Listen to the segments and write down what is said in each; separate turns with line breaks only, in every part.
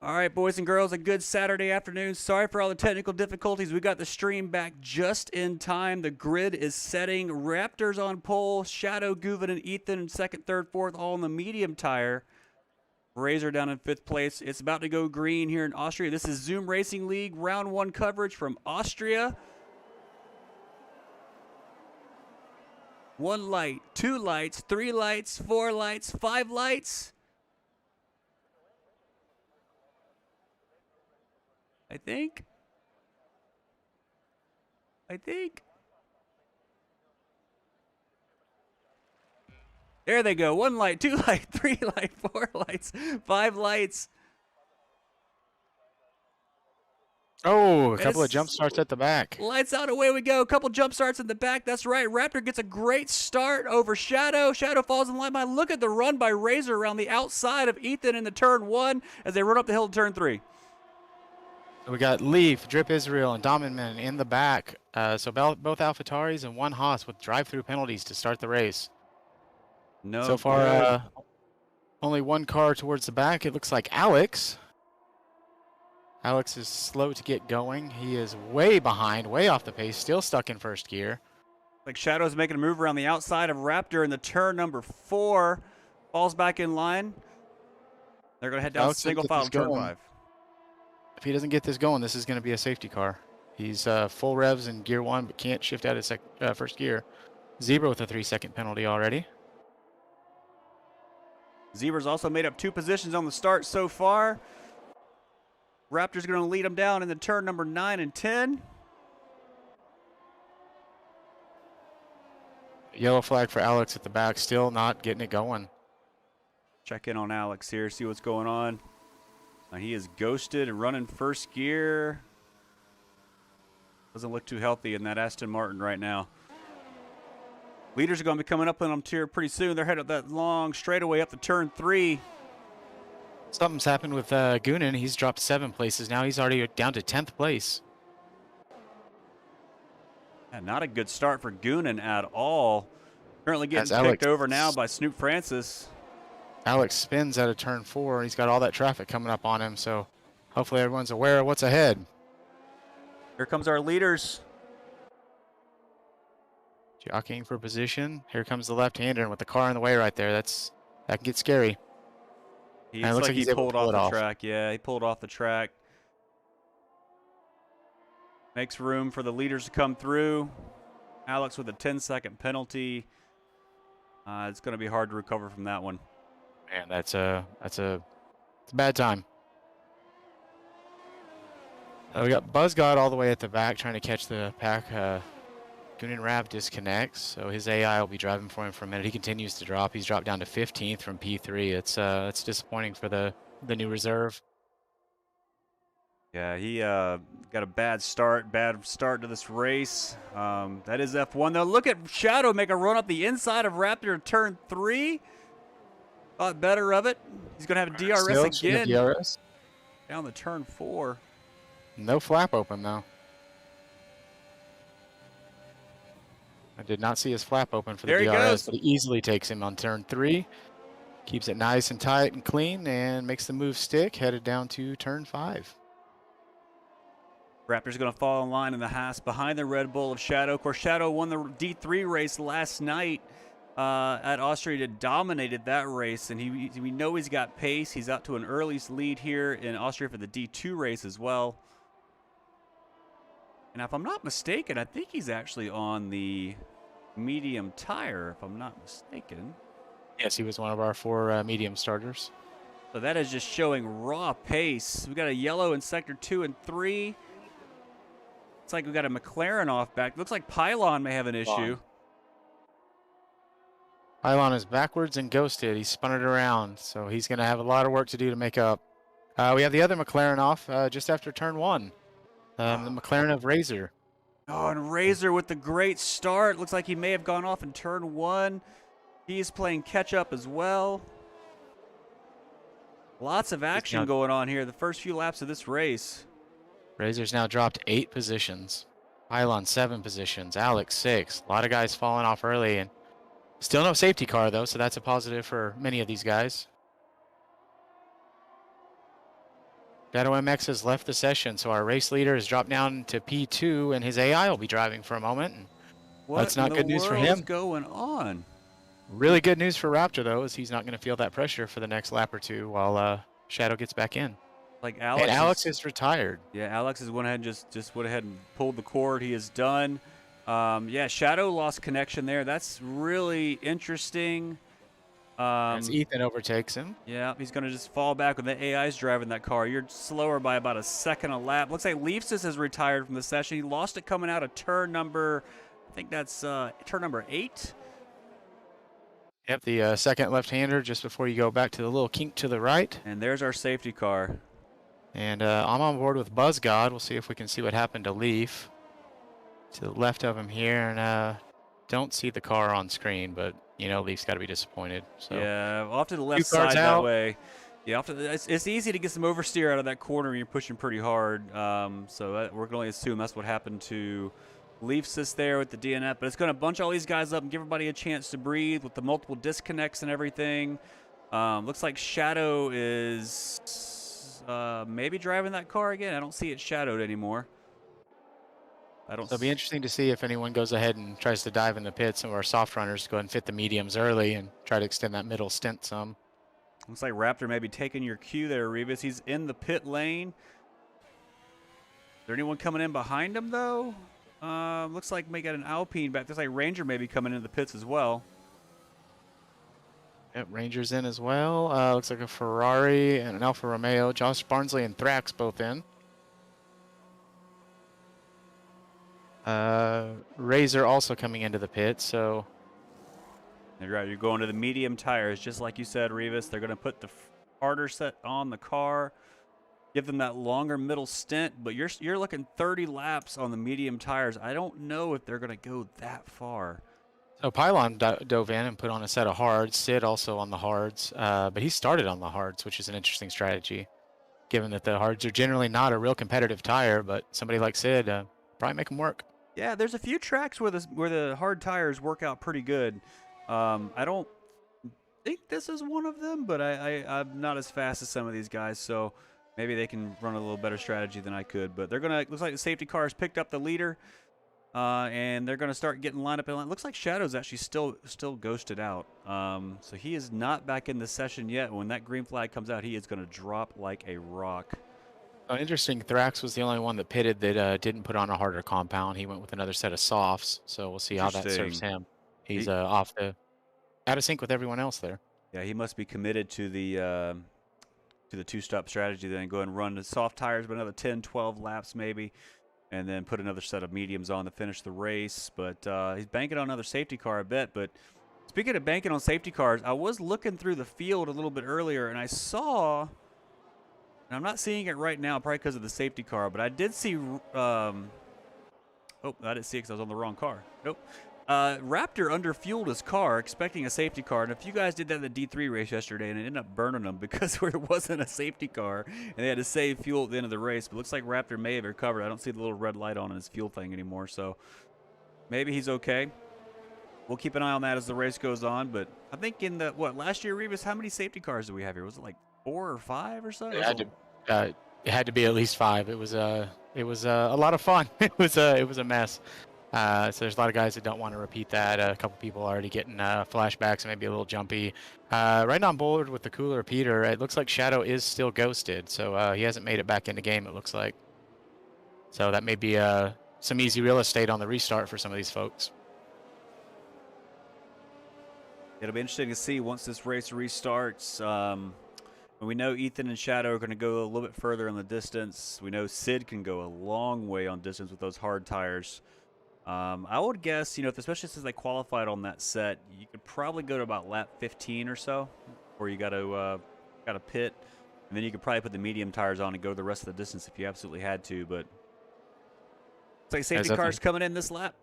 All right, boys and girls, a good Saturday afternoon. Sorry for all the technical difficulties. We got the stream back just in time. The grid is setting. Raptors on pole. Shadow, Guven, and Ethan in second, third, fourth, all in the medium tire. Razor down in fifth place. It's about to go green here in Austria. This is Zoom Racing League round one coverage from Austria. 1 light, 2 lights, 3 lights, 4 lights, 5 lights. I think. There they go. 1 light, 2 light, 3 light, 4 lights, 5 lights.
Oh, a couple of jump starts at the back.
Lights out, away we go. A couple jump starts in the back. That's right. Raptor gets a great start over Shadow. Shadow falls in line behind. Look at the run by Razor around the outside of Ethan in the turn 1 as they run up the hill to turn 3.
We got Leaf, Drip Israel, and Dominman in the back. So both AlphaTauris and one Haas with drive-through penalties to start the race.
No.
So far, only one car towards the back. It looks like Alex. Alex is slow to get going. He is way behind, way off the pace, still stuck in first gear.
Like Shadow's making a move around the outside of Raptor in the turn number 4. Falls back in line. They're going to head down single file turn 5.
If he doesn't get this going, this is going to be a safety car. He's full revs in gear 1, but can't shift out of first gear. Zebra with a 3-second penalty already.
Zebra's also made up 2 positions on the start so far. Raptor's going to lead them down in the turn number 9 and 10.
Yellow flag for Alex at the back, still not getting it going.
Check in on Alex here, see what's going on. He is ghosted and running first gear. Doesn't look too healthy in that Aston Martin right now. Leaders are going to be coming up on them here pretty soon. They're headed up that long straightaway up to turn 3.
Something's happened with Goonan. He's dropped 7 places now. He's already down to 10th place.
And not a good start for Goonan at all. Currently getting picked over now by Snoop Francis.
Alex spins out of turn 4. He's got all that traffic coming up on him, so hopefully everyone's aware of what's ahead.
Here comes our leaders.
Jockeying for position. Here comes the left-hander, and with the car in the way right there, that can get scary.
He looks like he pulled off the track. Yeah, he pulled off the track. Makes room for the leaders to come through. Alex with a 10-second penalty. It's going to be hard to recover from that one.
Man, it's a bad time. We got BuzzGod all the way at the back trying to catch the pack. Goonan Rav disconnects, so his AI will be driving for him for a minute. He continues to drop. He's dropped down to 15th from P3. It's disappointing for the new reserve.
Yeah, he got a bad start to this race. That is F1 though. Look at Shadow make a run up the inside of Raptor turn 3. Thought better of it. He's going to have a DRS again.
DRS.
Down the turn 4.
No flap open, though. I did not see his flap open for the DRS, but he easily takes him on turn 3. Keeps it nice and tight and clean and makes the move stick, headed down to turn 5.
Raptor's going to fall in line in the Haas behind the Red Bull of Shadow. Of course, Shadow won the D3 race last night. At Austria, dominated that race, and we know he's got pace. He's out to an early lead here in Austria for the D2 race as well. And if I'm not mistaken, I think he's actually on the medium tire, if I'm not mistaken.
Yes, he was one of our 4 medium starters.
So that is just showing raw pace. We got a yellow in sector 2 and 3. It's like we got a McLaren off back. Looks like Pylon may have an issue.
Pylon is backwards and ghosted. He spun it around, so he's going to have a lot of work to do to make up. We have the other McLaren off just after turn 1. The McLaren of Razor.
Oh, and Razor with the great start. Looks like he may have gone off in turn 1. He's playing catch-up as well. Lots of action going on here the first few laps of this race.
Razor's now dropped 8 positions. Pylon 7 positions. Alex 6. A lot of guys falling off early, and still no safety car, though, so that's a positive for many of these guys. Shadow MX has left the session, so our race leader has dropped down to P2, and his AI will be driving for a moment. And
What
that's
in
not
the
good news for
world is
him.
going on?
Really good news for Raptor, though, is he's not going to feel that pressure for the next lap or two while Shadow gets back in.
Like
And
Alex
Alex
is,
is retired.
yeah, Alex has went ahead and just went ahead and pulled the cord. He is done. Yeah, Shadow lost connection there. That's really interesting.
As Ethan overtakes him.
Yeah, he's going to just fall back when the AI's driving that car. You're slower by about a second a lap. Looks like Leafsis has retired from the session. He lost it coming out of turn number, I think that's turn number 8.
Yep, the second left-hander just before you go back to the little kink to the right.
And there's our safety car.
And I'm on board with BuzzGod. We'll see if we can see what happened to Leaf. To the left of him here, and don't see the car on screen, but you know Leaf's got to be disappointed. So
Yeah, off to the left
cars
side that
out.
way. Yeah, it's easy to get some oversteer out of that corner when you're pushing pretty hard. So we're going to only assume that's what happened to Leafsis there with the DNF. But it's going to bunch all these guys up and give everybody a chance to breathe with the multiple disconnects and everything. Looks like Shadow is maybe driving that car again. I don't see it shadowed anymore.
So it'll be interesting to see if anyone goes ahead and tries to dive in the pit. Some of our soft runners go ahead and fit the mediums early and try to extend that middle stint some.
Looks like Raptor may be taking your cue there, Revis. He's in the pit lane. Is there anyone coming in behind him, though? Looks like we got an Alpine back. Looks like Ranger may be coming into the pits as well.
Yep, Ranger's in as well. Looks like a Ferrari and an Alfa Romeo. Josh Barnsley and Thrax both in. Razor also coming into the pit, so...
You're right, you're going to the medium tires, just like you said, Revis. They're going to put the harder set on the car, give them that longer middle stint, but you're looking 30 laps on the medium tires. I don't know if they're going to go that far.
So Pylon dove in and put on a set of hards. Sid also on the hards, but he started on the hards, which is an interesting strategy, given that the hards are generally not a real competitive tire, but somebody like Sid probably make them work.
Yeah, there's a few tracks where the hard tires work out pretty good. I don't think this is one of them, but I'm not as fast as some of these guys, so maybe they can run a little better strategy than I could. But they're gonna, looks like the safety car has picked up the leader, and they're gonna start getting lined up in line. Looks like Shadow's actually still ghosted out, so he is not back in the session yet. When that green flag comes out, he is gonna drop like a rock.
Interesting, Thrax was the only one that pitted that didn't put on a harder compound. He went with another set of softs, so we'll see how that serves him. He's out of sync with everyone else there.
Yeah, he must be committed to the two-stop strategy. Then go ahead and run the soft tires, but another 10, 12 laps maybe, and then put another set of mediums on to finish the race. But he's banking on another safety car, I bet. But speaking of banking on safety cars, I was looking through the field a little bit earlier, and I saw, and I'm not seeing it right now probably because of the safety car, but I did see, oh, I didn't see it because I was on the wrong car. Nope. Raptor underfueled his car expecting a safety car, and if you guys did that in the D3 race yesterday and it ended up burning them because there wasn't a safety car and they had to save fuel at the end of the race, but it looks like Raptor may have recovered. I don't see the little red light on his fuel thing anymore, so maybe he's okay. We'll keep an eye on that as the race goes on, but I think in the, last year, Revis, how many safety cars do we have here? Was it like 4 or 5 or so?
It had to be at least 5. It was a lot of fun. It was a mess. So there's a lot of guys that don't want to repeat that. A couple people already getting flashbacks, maybe a little jumpy. Right on board with the cooler Peter. It looks like Shadow is still ghosted, so he hasn't made it back in the game, it looks like. So that may be some easy real estate on the restart for some of these folks.
It'll be interesting to see once this race restarts. We know Ethan and Shadow are going to go a little bit further in the distance. We know Sid can go a long way on distance with those hard tires. I would guess, especially since they qualified on that set, you could probably go to about lap 15 or so, where you got to pit, and then you could probably put the medium tires on and go the rest of the distance if you absolutely had to. But it's like safety cars coming in this lap.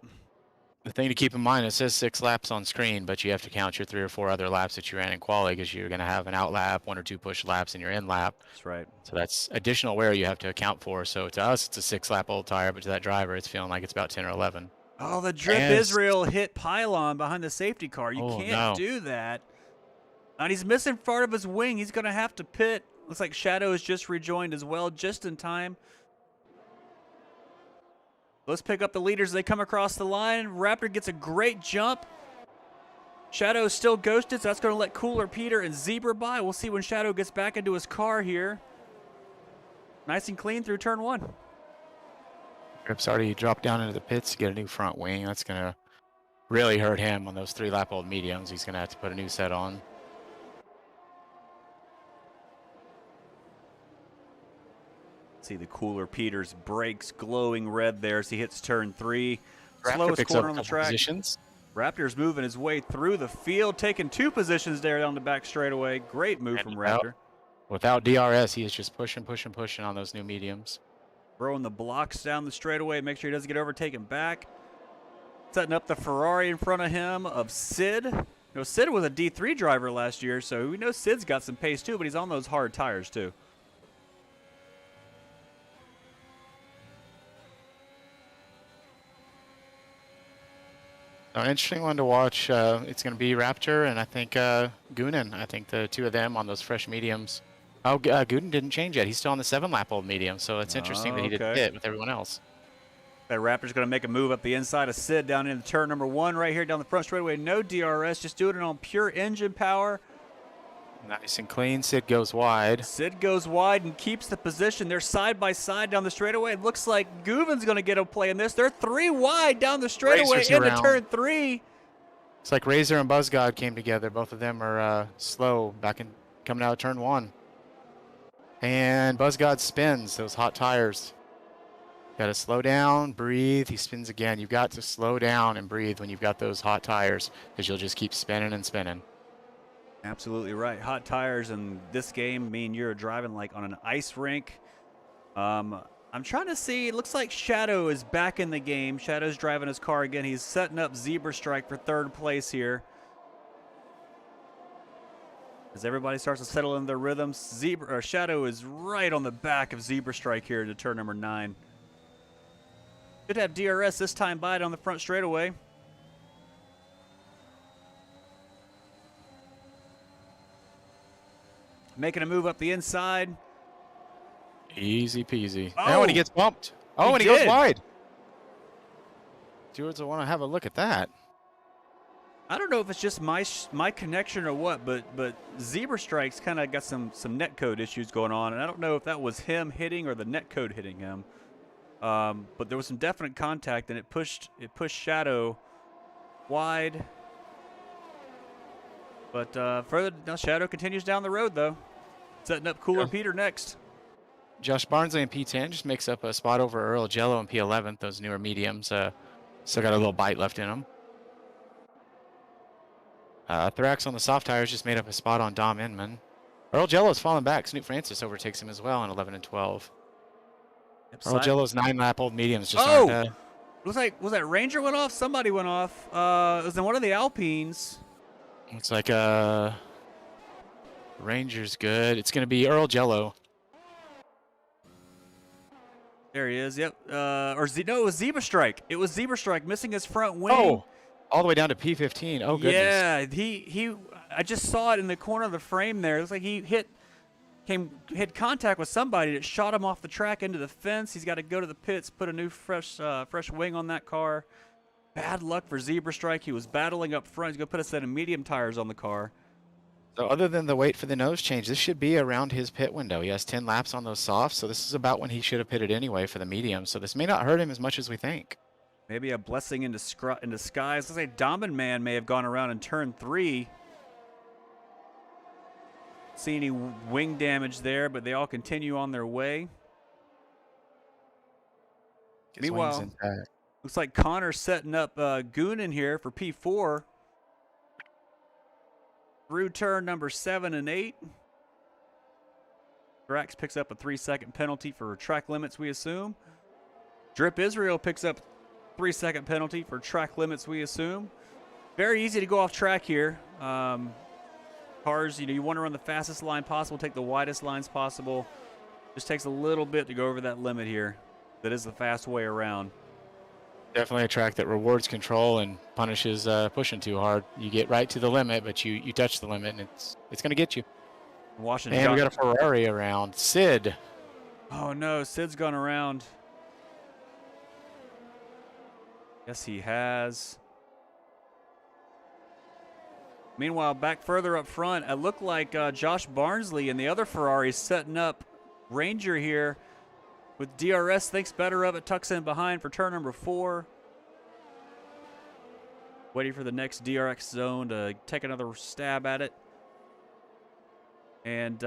The thing to keep in mind, it says 6 laps on screen, but you have to count your 3 or 4 other laps that you ran in quali because you're going to have an out lap, 1 or 2 push laps, and your in lap.
That's right.
So that's additional wear you have to account for. So to us, it's a 6-lap old tire, but to that driver, it's feeling like it's about 10 or 11.
Oh, the Drip Israel hit pylon behind the safety car. You can't do that. And he's missing part of his wing. He's going to have to pit. Looks like Shadow has just rejoined as well, just in time. Let's pick up the leaders as they come across the line. Raptor gets a great jump. Shadow is still ghosted, so that's going to let Cooler Peter and Zebra by. We'll see when Shadow gets back into his car here. Nice and clean through turn 1.
Grip's already dropped down into the pits to get a new front wing. That's going to really hurt him on those 3-lap-old mediums. He's going to have to put a new set on.
See the Cooler Peter's brakes glowing red there as he hits turn 3.
Raptor
Slowest
picks
corner
up
on the
a couple
track.
positions.
Raptor's moving his way through the field, taking 2 positions there down the back straightaway. Great move from Raptor.
Without DRS, he is just pushing on those new mediums.
Throwing the blocks down the straightaway, make sure he doesn't get overtaken back. Setting up the Ferrari in front of him of Sid. You know, Sid was a D3 driver last year, so we know Sid's got some pace too, but he's on those hard tires too.
An interesting one to watch. It's going to be Raptor and I think Goonan. I think the 2 of them on those fresh mediums. Oh, Goonan didn't change yet. He's still on the 7-lap-old medium, so it's interesting that he didn't hit with everyone else.
That Raptor's going to make a move up the inside of Sid down into turn number 1 right here down the front straightaway. No DRS, just doing it on pure engine power.
Nice and clean. Sid goes wide.
Sid goes wide and keeps the position. They're side by side down the straightaway. It looks like Guven's going to get a play in this. They're 3 wide down the straightaway
Razor's
into
around.
turn 3.
It's like Razor and Buzzgod came together. Both of them are slow coming out of turn 1. And Buzzgod spins those hot tires. Got to slow down, breathe. He spins again. You've got to slow down and breathe when you've got those hot tires because you'll just keep spinning and spinning.
Absolutely right. Hot tires in this game mean you're driving like on an ice rink. I'm trying to see. It looks like Shadow is back in the game. Shadow's driving his car again. He's setting up Zebra Strike for 3rd place here. As everybody starts to settle in their rhythms, Shadow is right on the back of Zebra Strike here to turn number 9. Should have DRS this time by it on the front straightaway. Making a move up the inside.
Easy peasy.
Oh,
and he gets bumped. Oh, and he
did.
goes wide. Stewards will want to have a look at that.
I don't know if it's just my connection or what, but Zebra Strike's kind of got some netcode issues going on, and I don't know if that was him hitting or the netcode hitting him. But there was some definite contact, and it pushed Shadow wide. But now Shadow continues down the road though, setting up Cooler Peter next.
Josh Barnsley in P10 just makes up a spot over Earl Jello in P11. Those newer mediums still got a little bite left in them. Thrax on the soft tires just made up a spot on Dom Inman. Earl Jello's falling back. Snoop Francis overtakes him as well in 11 and 12.
Yep,
Earl Jello's 9-lap-old mediums just aren't.
Looks like, was that Ranger went off? Somebody went off. It was in one of the Alpines.
Looks like Ranger's good. It's going to be Earl Jello.
There he is. Yep. No, it was Zebra Strike. It was Zebra Strike missing his front wing.
Oh, all the way down to P15. Oh, goodness.
Yeah, he. I just saw it in the corner of the frame there. It looks like he hit contact with somebody that shot him off the track into the fence. He's got to go to the pits, put a new fresh wing on that car. Bad luck for Zebra Strike. He was battling up front. He's going to put a set of medium tires on the car.
So other than the wait for the nose change, this should be around his pit window. He has 10 laps on those softs, so this is about when he should have pitted anyway for the medium. So this may not hurt him as much as we think.
Maybe a blessing in disguise. Let's say Domin Man may have gone around in turn 3. See any wing damage there, but they all continue on their way.
His
Meanwhile,
wings intact.
looks like Connor's setting up Goon in here for P4. Through turn number 7 and 8. Drax picks up a 3-second penalty for track limits, we assume. Drip Israel picks up 3-second penalty for track limits, we assume. Very easy to go off track here. Cars, you want to run the fastest line possible, take the widest lines possible. Just takes a little bit to go over that limit here. That is the fast way around.
Definitely a track that rewards control and punishes pushing too hard. You get right to the limit, but you touch the limit, and it's going to get you.
Washington.
And we got a Ferrari around. Sid.
Oh no, Sid's gone around. Yes, he has. Meanwhile, back further up front, it looked like Josh Barnsley and the other Ferrari setting up Ranger here with DRS. Thinks better of it, tucks in behind for turn number 4. Waiting for the next DRX zone to take another stab at it. And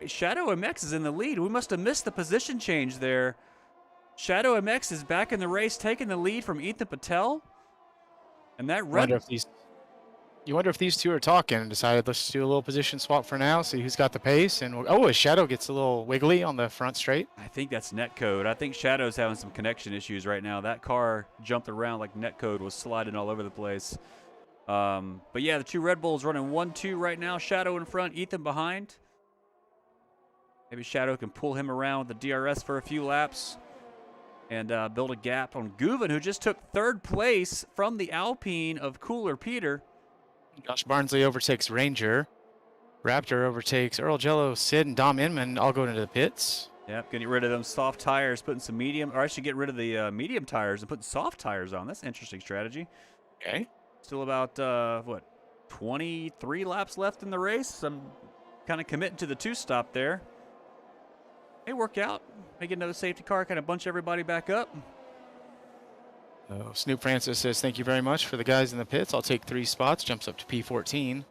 Shadow MX is in the lead. We must have missed the position change there. Shadow MX is back in the race, taking the lead from Ethan Patel. And that run.
You wonder if these two are talking and decided, let's do a little position swap for now, see who's got the pace. And his Shadow gets a little wiggly on the front straight.
I think that's netcode. I think Shadow's having some connection issues right now. That car jumped around like netcode was sliding all over the place. But yeah, the two Red Bulls running 1-2 right now. Shadow in front, Ethan behind. Maybe Shadow can pull him around with the DRS for a few laps and build a gap on Guven, who just took 3rd place from the Alpine of Cooler Peter.
Josh Barnsley overtakes Ranger. Raptor overtakes Earl Jello, Sid, and Dom Inman all going into the pits.
Yep, getting rid of them soft tires, putting some medium, or I should get rid of the medium tires and putting soft tires on. That's an interesting strategy.
Okay.
Still about, 23 laps left in the race. I'm kind of committing to the 2-stop there. May work out. May get another safety car, kind of bunch everybody back up.
Snoop Francis says, thank you very much for the guys in the pits. I'll take 3 spots. Jumps up to P14.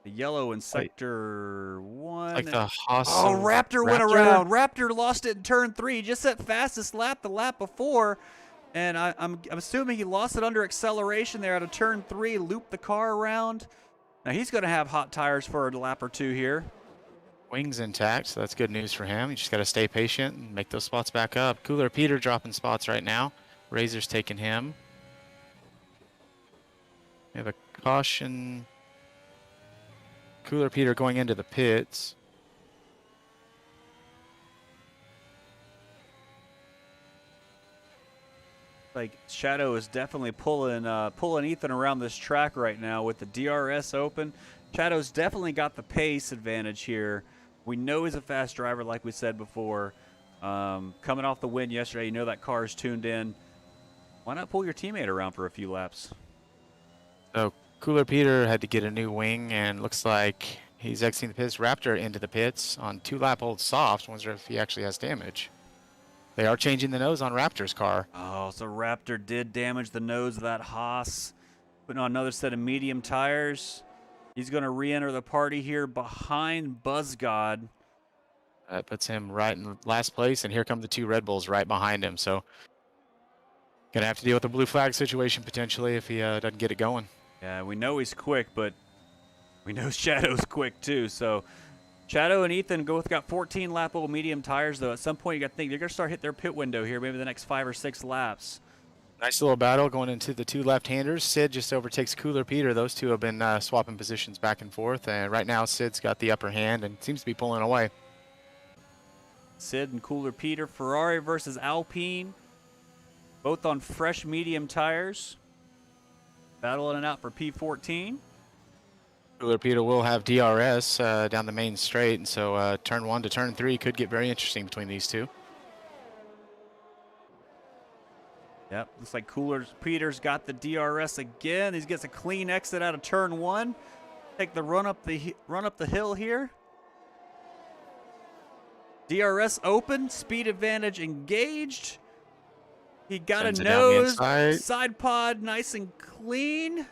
The yellow in sector 1.
Like the Haas.
Oh, Raptor went around. Raptor lost it in turn 3. He just set fastest lap the lap before. And I'm assuming he lost it under acceleration there out of turn 3, looped the car around. Now he's going to have hot tires for a lap or 2 here.
Wings intact, so that's good news for him. You just got to stay patient and make those spots back up. Cooler Peter dropping spots right now. Razor's taking him. We have a caution. Cooler Peter going into the pits.
Like Shadow is definitely pulling Ethan around this track right now with the DRS open. Shadow's definitely got the pace advantage here. We know he's a fast driver, like we said before. Coming off the win yesterday, you know that car is tuned in. Why not pull your teammate around for a few laps?
So Cooler Peter had to get a new wing, and looks like he's exiting the pits. Raptor into the pits on 2-lap-old soft. Wonder if he actually has damage. They are changing the nose on Raptor's car.
Oh, so Raptor did damage the nose of that Haas. Putting on another set of medium tires. He's going to re-enter the party here behind BuzzGod.
That puts him right in last place, and here come the 2 Red Bulls right behind him. So gonna have to deal with a blue flag situation potentially if he doesn't get it going.
Yeah, we know he's quick, but we know Shadow's quick too. So Shadow and Ethan both got 14-lap-old medium tires, though. At some point, you got to think they're going to start hitting their pit window here, maybe the next 5 or 6 laps.
Nice little battle going into the 2 left-handers. Sid just overtakes Cooler Peter. Those 2 have been swapping positions back and forth, and right now Sid's got the upper hand and seems to be pulling away.
Sid and Cooler Peter, Ferrari versus Alpine, both on fresh medium tires, battling it out for P14.
Cooler Peter will have DRS down the main straight, and so turn 1 to turn 3 could get very interesting between these 2.
Yep, looks like Cooler Peter's got the DRS again. He gets a clean exit out of turn 1. Take the run up the hill here. DRS open, speed advantage engaged. He got a nose, side pod nice and clean.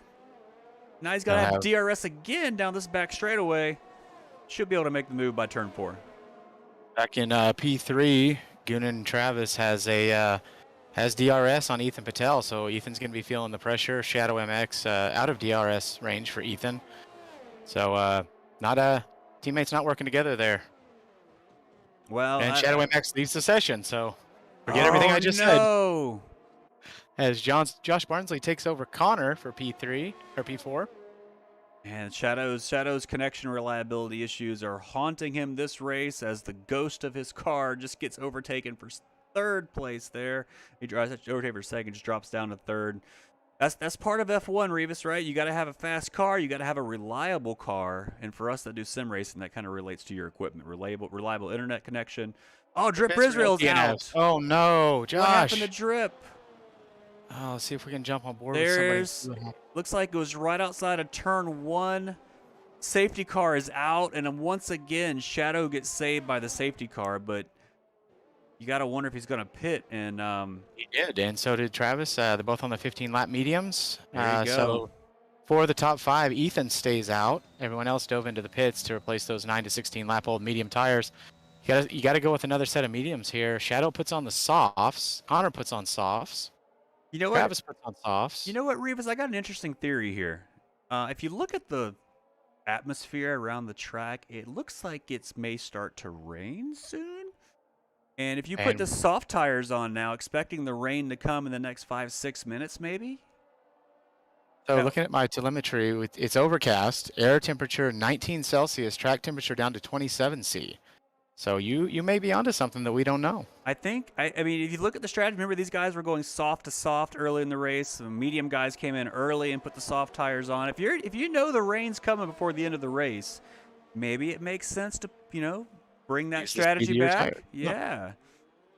Now he's got to have DRS again down this back straightaway. Should be able to make the move by turn 4.
Back in P3, Goonan Travis has DRS on Ethan Patel, so Ethan's going to be feeling the pressure. Shadow MX out of DRS range for Ethan. So teammates not working together there.
Well,
and Shadow MX leads the session, so forget everything I just said. As Josh Barnsley takes over Connor for P3 or P4.
And Shadow's connection reliability issues are haunting him this race as the ghost of his car just gets overtaken for 3rd place there. He drives overtaken for 2nd, just drops down to 3rd. That's part of F1, Revis, right? You got to have a fast car, you got to have a reliable car, and for us that do sim racing, that kind of relates to your equipment, reliable internet connection. Oh, Drip
Israel
Israel's
DNFs.
out.
Oh no,
What happened to
Josh.
Drip?
Oh, let's see if we can jump on board with somebody. And see
There's
what happens.
looks like it was right outside of turn 1. Safety car is out, and then once again, Shadow gets saved by the safety car, but you got to wonder if he's going to pit. And
He did, and so did Travis. They're both on the 15-lap mediums.
there you go.
So for the top 5, Ethan stays out. Everyone else dove into the pits to replace those 9 to 16-lap-old medium tires. You got to go with another set of mediums here. Shadow puts on the softs. Connor puts on softs.
You know what?
Travis puts on softs.
You know what, Revis? I got an interesting theory here. If you look at the atmosphere around the track, it looks like it may start to rain soon. And if you put
And-
the soft tires on now, expecting the rain to come in the next 5-6 minutes, maybe.
So
Yeah.
looking at my telemetry, it's overcast, air temperature 19 Celsius, track temperature down to 27 C. So you may be onto something that we don't know.
I think, I mean, if you look at the strategy, remember these guys were going soft to soft early in the race. The medium guys came in early and put the soft tires on. If you know the rain's coming before the end of the race, maybe it makes sense to, bring that
Use the
strategy
speedier
back.
tire.
Yeah,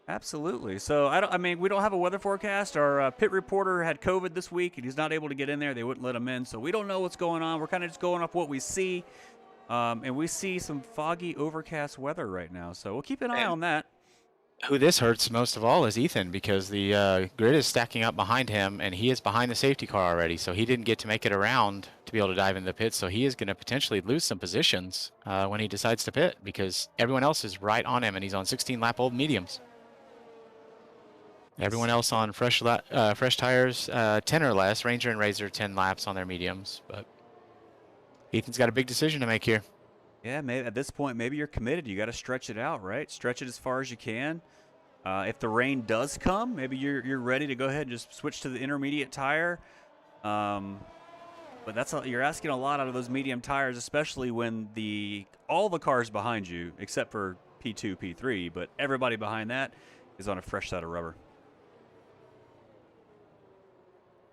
absolutely. So I mean, we don't have a weather forecast. Our pit reporter had COVID this week and he's not able to get in there. They wouldn't let him in. So we don't know what's going on. We're kind of just going off what we see. And we see some foggy, overcast weather right now. So we'll keep an eye on that.
Who this hurts most of all is Ethan, because the grid is stacking up behind him, and he is behind the safety car already, so he didn't get to make it around to be able to dive in the pit, so he is going to potentially lose some positions when he decides to pit, because everyone else is right on him, and he's on 16-lap-old mediums. Everyone else on fresh tires, 10 or less. Ranger and Razor 10 laps on their mediums, but Ethan's got a big decision to make here.
Yeah, maybe at this point, maybe you're committed. You got to stretch it out, right? Stretch it as far as you can. If the rain does come, maybe you're ready to go ahead and just switch to the intermediate tire. But you're asking a lot out of those medium tires, especially when all the cars behind you, except for P2, P3, but everybody behind that is on a fresh set of rubber.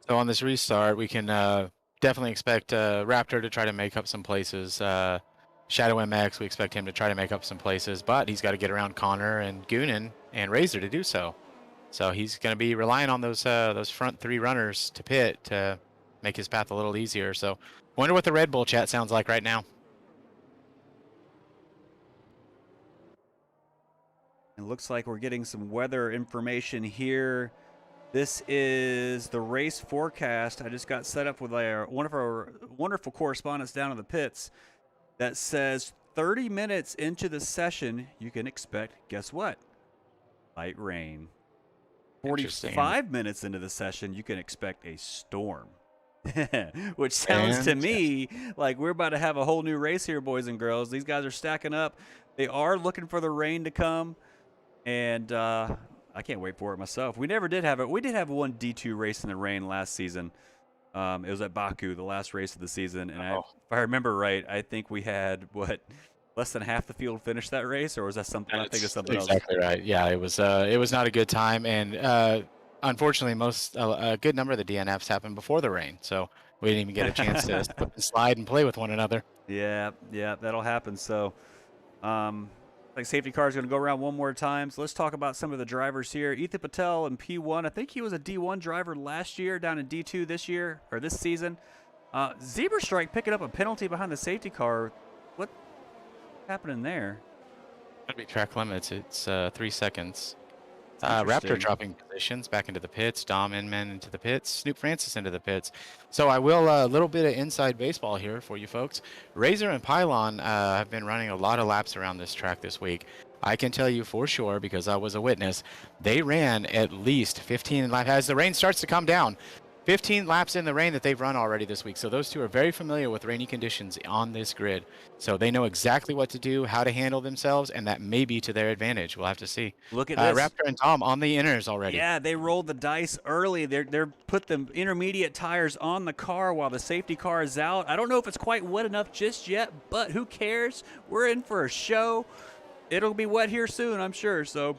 So on this restart, we can definitely expect Raptor to try to make up some places. Shadow MX, we expect him to try to make up some places, but he's got to get around Connor and Goonan and Razor to do so. So he's going to be relying on those front 3 runners to pit to make his path a little easier. So wonder what the Red Bull chat sounds like right now.
It looks like we're getting some weather information here. This is the race forecast. I just got set up with one of our wonderful correspondents down in the pits that says 30 minutes into the session, you can expect, guess what? Light rain. 45 minutes into the session, you can expect a storm. Which sounds to me like we're about to have a whole new race here, boys and girls. These guys are stacking up. They are looking for the rain to come. And I can't wait for it myself. We never did have it. We did have one D2 race in the rain last season. It was at Baku, the last race of the season. And if I remember right, I think we had, less than half the field finish that race? Or was that something? I think it's something else.
Exactly right. Yeah, it was not a good time. And unfortunately, a good number of the DNFs happened before the rain. So we didn't even get a chance to slip and slide and play with one another.
Yeah, that'll happen. So, like safety car is going to go around one more time. So let's talk about some of the drivers here. Ethan Patel in P1. I think he was a D1 driver last year, down in D2 this year or this season. Zebra Strike picking up a penalty behind the safety car. What happening there?
Gonna be track limits. It's 3 seconds.
Interesting.
Raptor dropping positions back into the pits. Dom Inman into the pits. Snoop Francis into the pits. So I will a little bit of inside baseball here for you folks. Razor and Pylon have been running a lot of laps around this track this week. I can tell you for sure, because I was a witness, they ran at least 15 laps as the rain starts to come down. 15 laps in the rain that they've run already this week. So those two are very familiar with rainy conditions on this grid. So they know exactly what to do, how to handle themselves, and that may be to their advantage. We'll have to see.
Look at this.
Raptor and Tom on the inners already.
Yeah, they rolled the dice early. They're put the intermediate tires on the car while the safety car is out. I don't know if it's quite wet enough just yet, but who cares? We're in for a show. It'll be wet here soon, I'm sure. So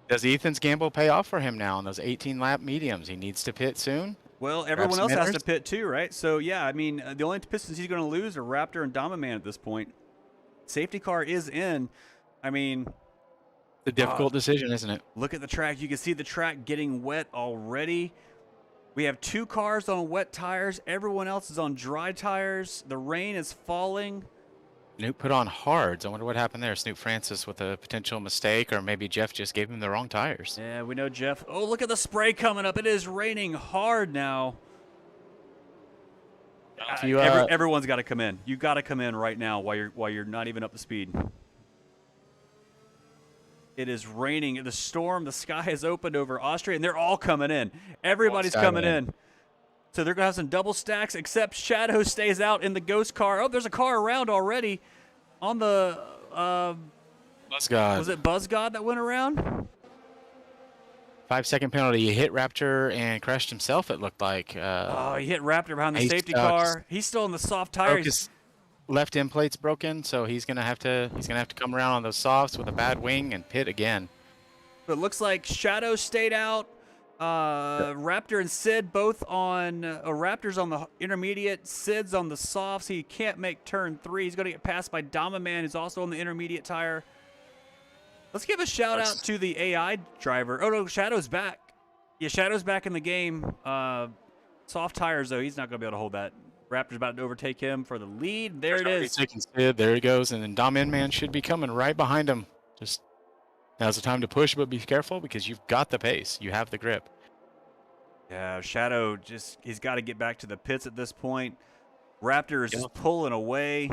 does Ethan's gamble pay off for him now on those 18-lap mediums? He needs to pit soon.
Well,
grab
everyone
some
else has to
inners.
pit too, right? So yeah, I mean, the only Pistons he's going to lose are Raptor and Domaman at this point. Safety car is in. I mean,
It's a difficult decision, isn't it?
look at the track. You can see the track getting wet already. We have 2 cars on wet tires. Everyone else is on dry tires. The rain is falling.
Snoop put on hards. I wonder what happened there. Snoop Francis with a potential mistake, or maybe Jeff just gave him the wrong tires.
Yeah, we know Jeff. Oh, look at the spray coming up. It is raining hard now.
If you,
Everyone's got to come in. You got to come in right now while you're not even up to speed. It is raining. The storm, the sky has opened over Austria, and they're all coming in. Everybody's coming in. So they're going to have some double stacks, except Shadow stays out in the ghost car. Oh, there's a car around already on the
Buzzgod.
Was it Buzzgod that went around?
5-second penalty. He hit Raptor and crashed himself, it looked like.
Oh, he hit Raptor behind the
he's
safety
stuck.
car. He's still in the soft tires.
His left end plate's broken, so he's gonna have to come around on those softs with a bad wing and pit again.
But it looks like Shadow stayed out. Raptor and Sid both on Raptor's on the intermediate, Sid's on the softs. He can't make turn 3. He's going to get passed by Domaman, who's also on the intermediate tire. Let's give a shout out to the AI driver. Oh no, Shadow's back. Yeah, Shadow's back in the game. Soft tires though, he's not going to be able to hold that. Raptor's about to overtake him for the lead. There it is.
Sid, there he goes, and then Dom Inman should be coming right behind him. Just now's the time to push, but be careful because you've got the pace. You have the grip.
Yeah, Shadow he's got to get back to the pits at this point. Raptor is just pulling away.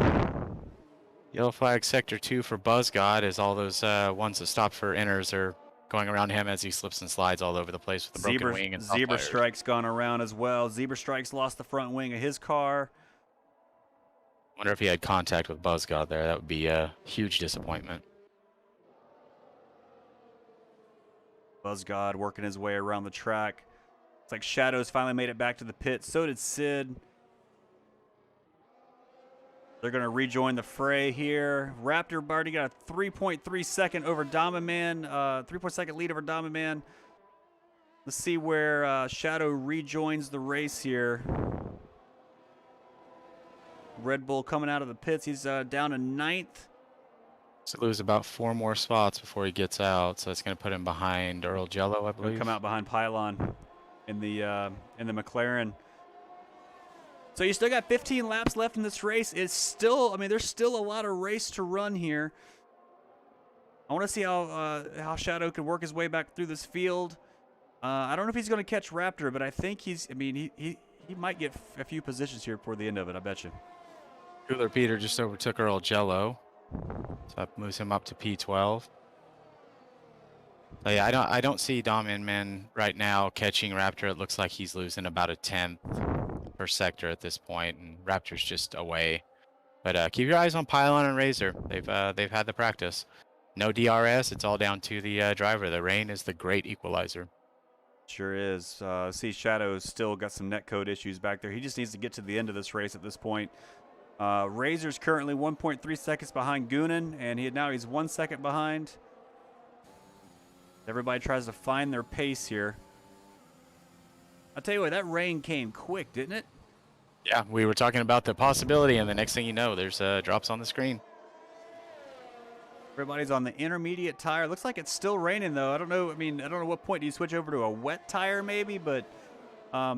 Yellow flag sector 2 for Buzzgod as all those ones that stopped for inners are going around him as he slips and slides all over the place with the broken wing. And
Zebra Strike's gone around as well. Zebra Strike's lost the front wing of his car.
Wonder if he had contact with Buzzgod there. That would be a huge disappointment.
Buzzgod working his way around the track. It's like Shadow's finally made it back to the pit. So did Sid. They're going to rejoin the fray here. Raptor already got a 3.3 second over Domaman. 3.2 lead over Domaman. Let's see where Shadow rejoins the race here. Red Bull coming out of the pits. He's down to 9th.
So lose about 4 more spots before he gets out. So it's going to put him behind Earl Jello, I believe.
He'll come out behind Pylon in the McLaren. So you still got 15 laps left in this race. It's still, I mean, there's still a lot of race to run here. I want to see how Shadow can work his way back through this field. I don't know if he's going to catch Raptor, but I think he might get a few positions here before the end of it, I bet you.
Cooler Peter just overtook Earl Jello. So that moves him up to P12. So yeah, I don't see Dom Inman right now catching Raptor. It looks like he's losing about a 10th per sector at this point, and Raptor's just away. But keep your eyes on Pylon and Razor. They've had the practice. No DRS. It's all down to the driver. The rain is the great equalizer.
Sure is. See, Shadow's still got some netcode issues back there. He just needs to get to the end of this race at this point. Razor's currently 1.3 seconds behind Goonan, and he's 1 second behind. Everybody tries to find their pace here. I'll tell you what, that rain came quick, didn't it?
Yeah, we were talking about the possibility, and the next thing you know, there's drops on the screen.
Everybody's on the intermediate tire. Looks like it's still raining, though. I don't know. I mean, I don't know what point do you switch over to a wet tire, maybe, but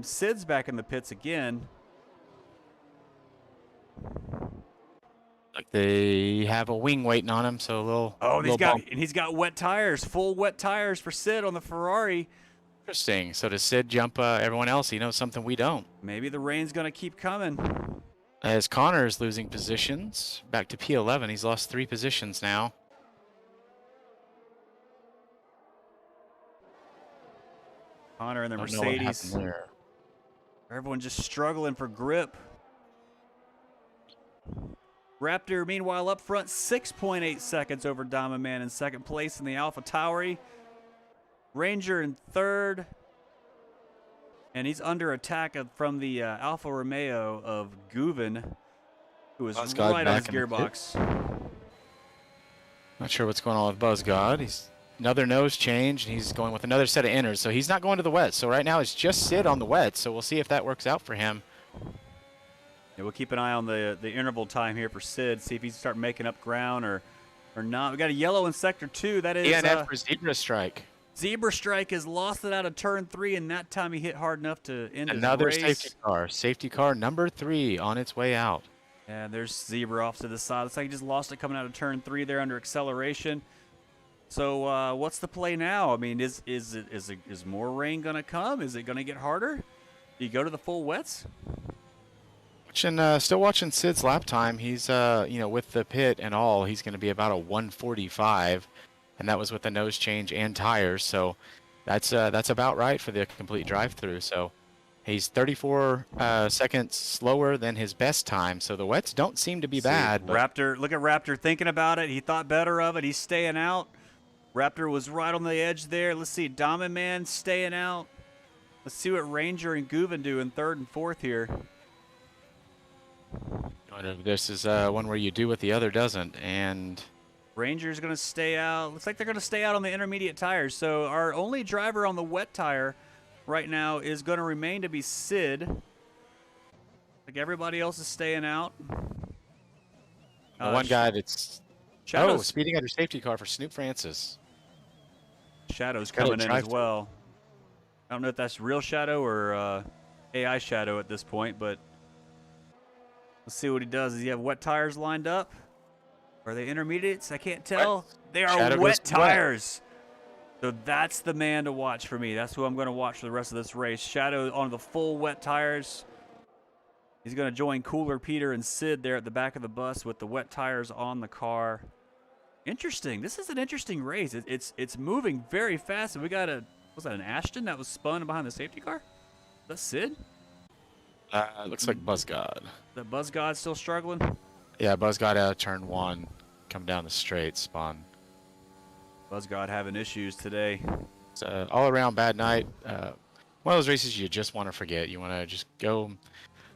Sid's back in the pits again.
Like they have a wing waiting on him, so a little.
Oh,
and
he's got wet tires, full wet tires for Sid on the Ferrari.
Interesting. So does Sid jump everyone else? He knows something we don't.
Maybe the rain's gonna keep coming.
As Connor is losing positions, back to P11. He's lost 3 positions now.
Connor and the
Don't know what
Mercedes.
happened there.
Everyone just struggling for grip. Raptor, meanwhile, up front, 6.8 seconds over Domaman in second place in the Alpha Tauri. Ranger in third. And he's under attack from the Alfa Romeo of Guven, who is right on his gearbox.
Not sure what's going on with Buzzgod. He's another nose change, and he's going with another set of inners. So he's not going to the wet. So right now it's just Sid on the wet. So we'll see if that works out for him.
Yeah, we'll keep an eye on the interval time here for Sid, see if he start making up ground or not. We got a yellow in sector 2. That is
DNF for zebra strike.
Zebra Strike has lost it out of turn 3, and that time he hit hard enough to end
Another
his race.
safety car. Safety car number 3 on its way out.
Yeah, there's Zebra off to the side. Looks like he just lost it coming out of turn 3 there under acceleration. So what's the play now? I mean, is more rain gonna come? Is it gonna get harder? Do you go to the full wets?
Still watching Sid's lap time. He's with the pit and all, he's going to be about a 145, and that was with the nose change and tires. So that's about right for the complete drive-through. So he's 34 seconds slower than his best time. So the wets don't seem to be bad.
Raptor, look at Raptor thinking about it. He thought better of it. He's staying out. Raptor was right on the edge there. Let's see, Diamond Man staying out. Let's see what Ranger and Guven do in 3rd and 4th here.
This is one where you do what the other doesn't, and
Ranger's going to stay out. Looks like they're going to stay out on the intermediate tires. So our only driver on the wet tire right now is going to remain to be Sid. Like everybody else is staying out.
The one guy that's
Shadow's,
speeding under safety car for Snoop Francis.
Shadow's coming in as well. I don't know if that's real Shadow or AI Shadow at this point, but let's see what he does. Does he have wet tires lined up? Are they intermediates? I can't tell.
Wet.
They are
Shadow
wet
goes wet.
tires. So that's the man to watch for me. That's who I'm going to watch for the rest of this race. Shadow on the full wet tires. He's going to join Cooler Peter and Sid there at the back of the bus with the wet tires on the car. Interesting. This is an interesting race. It's moving very fast. And we got was that an Ashton that was spun behind the safety car? Is that Sid?
Looks like Buzz God.
The Buzz God still struggling?
Yeah, Buzz got out of turn 1, come down the straight, spun.
Buzz God having issues today.
It's all-around bad night. One of those races you just want to forget. You want to just go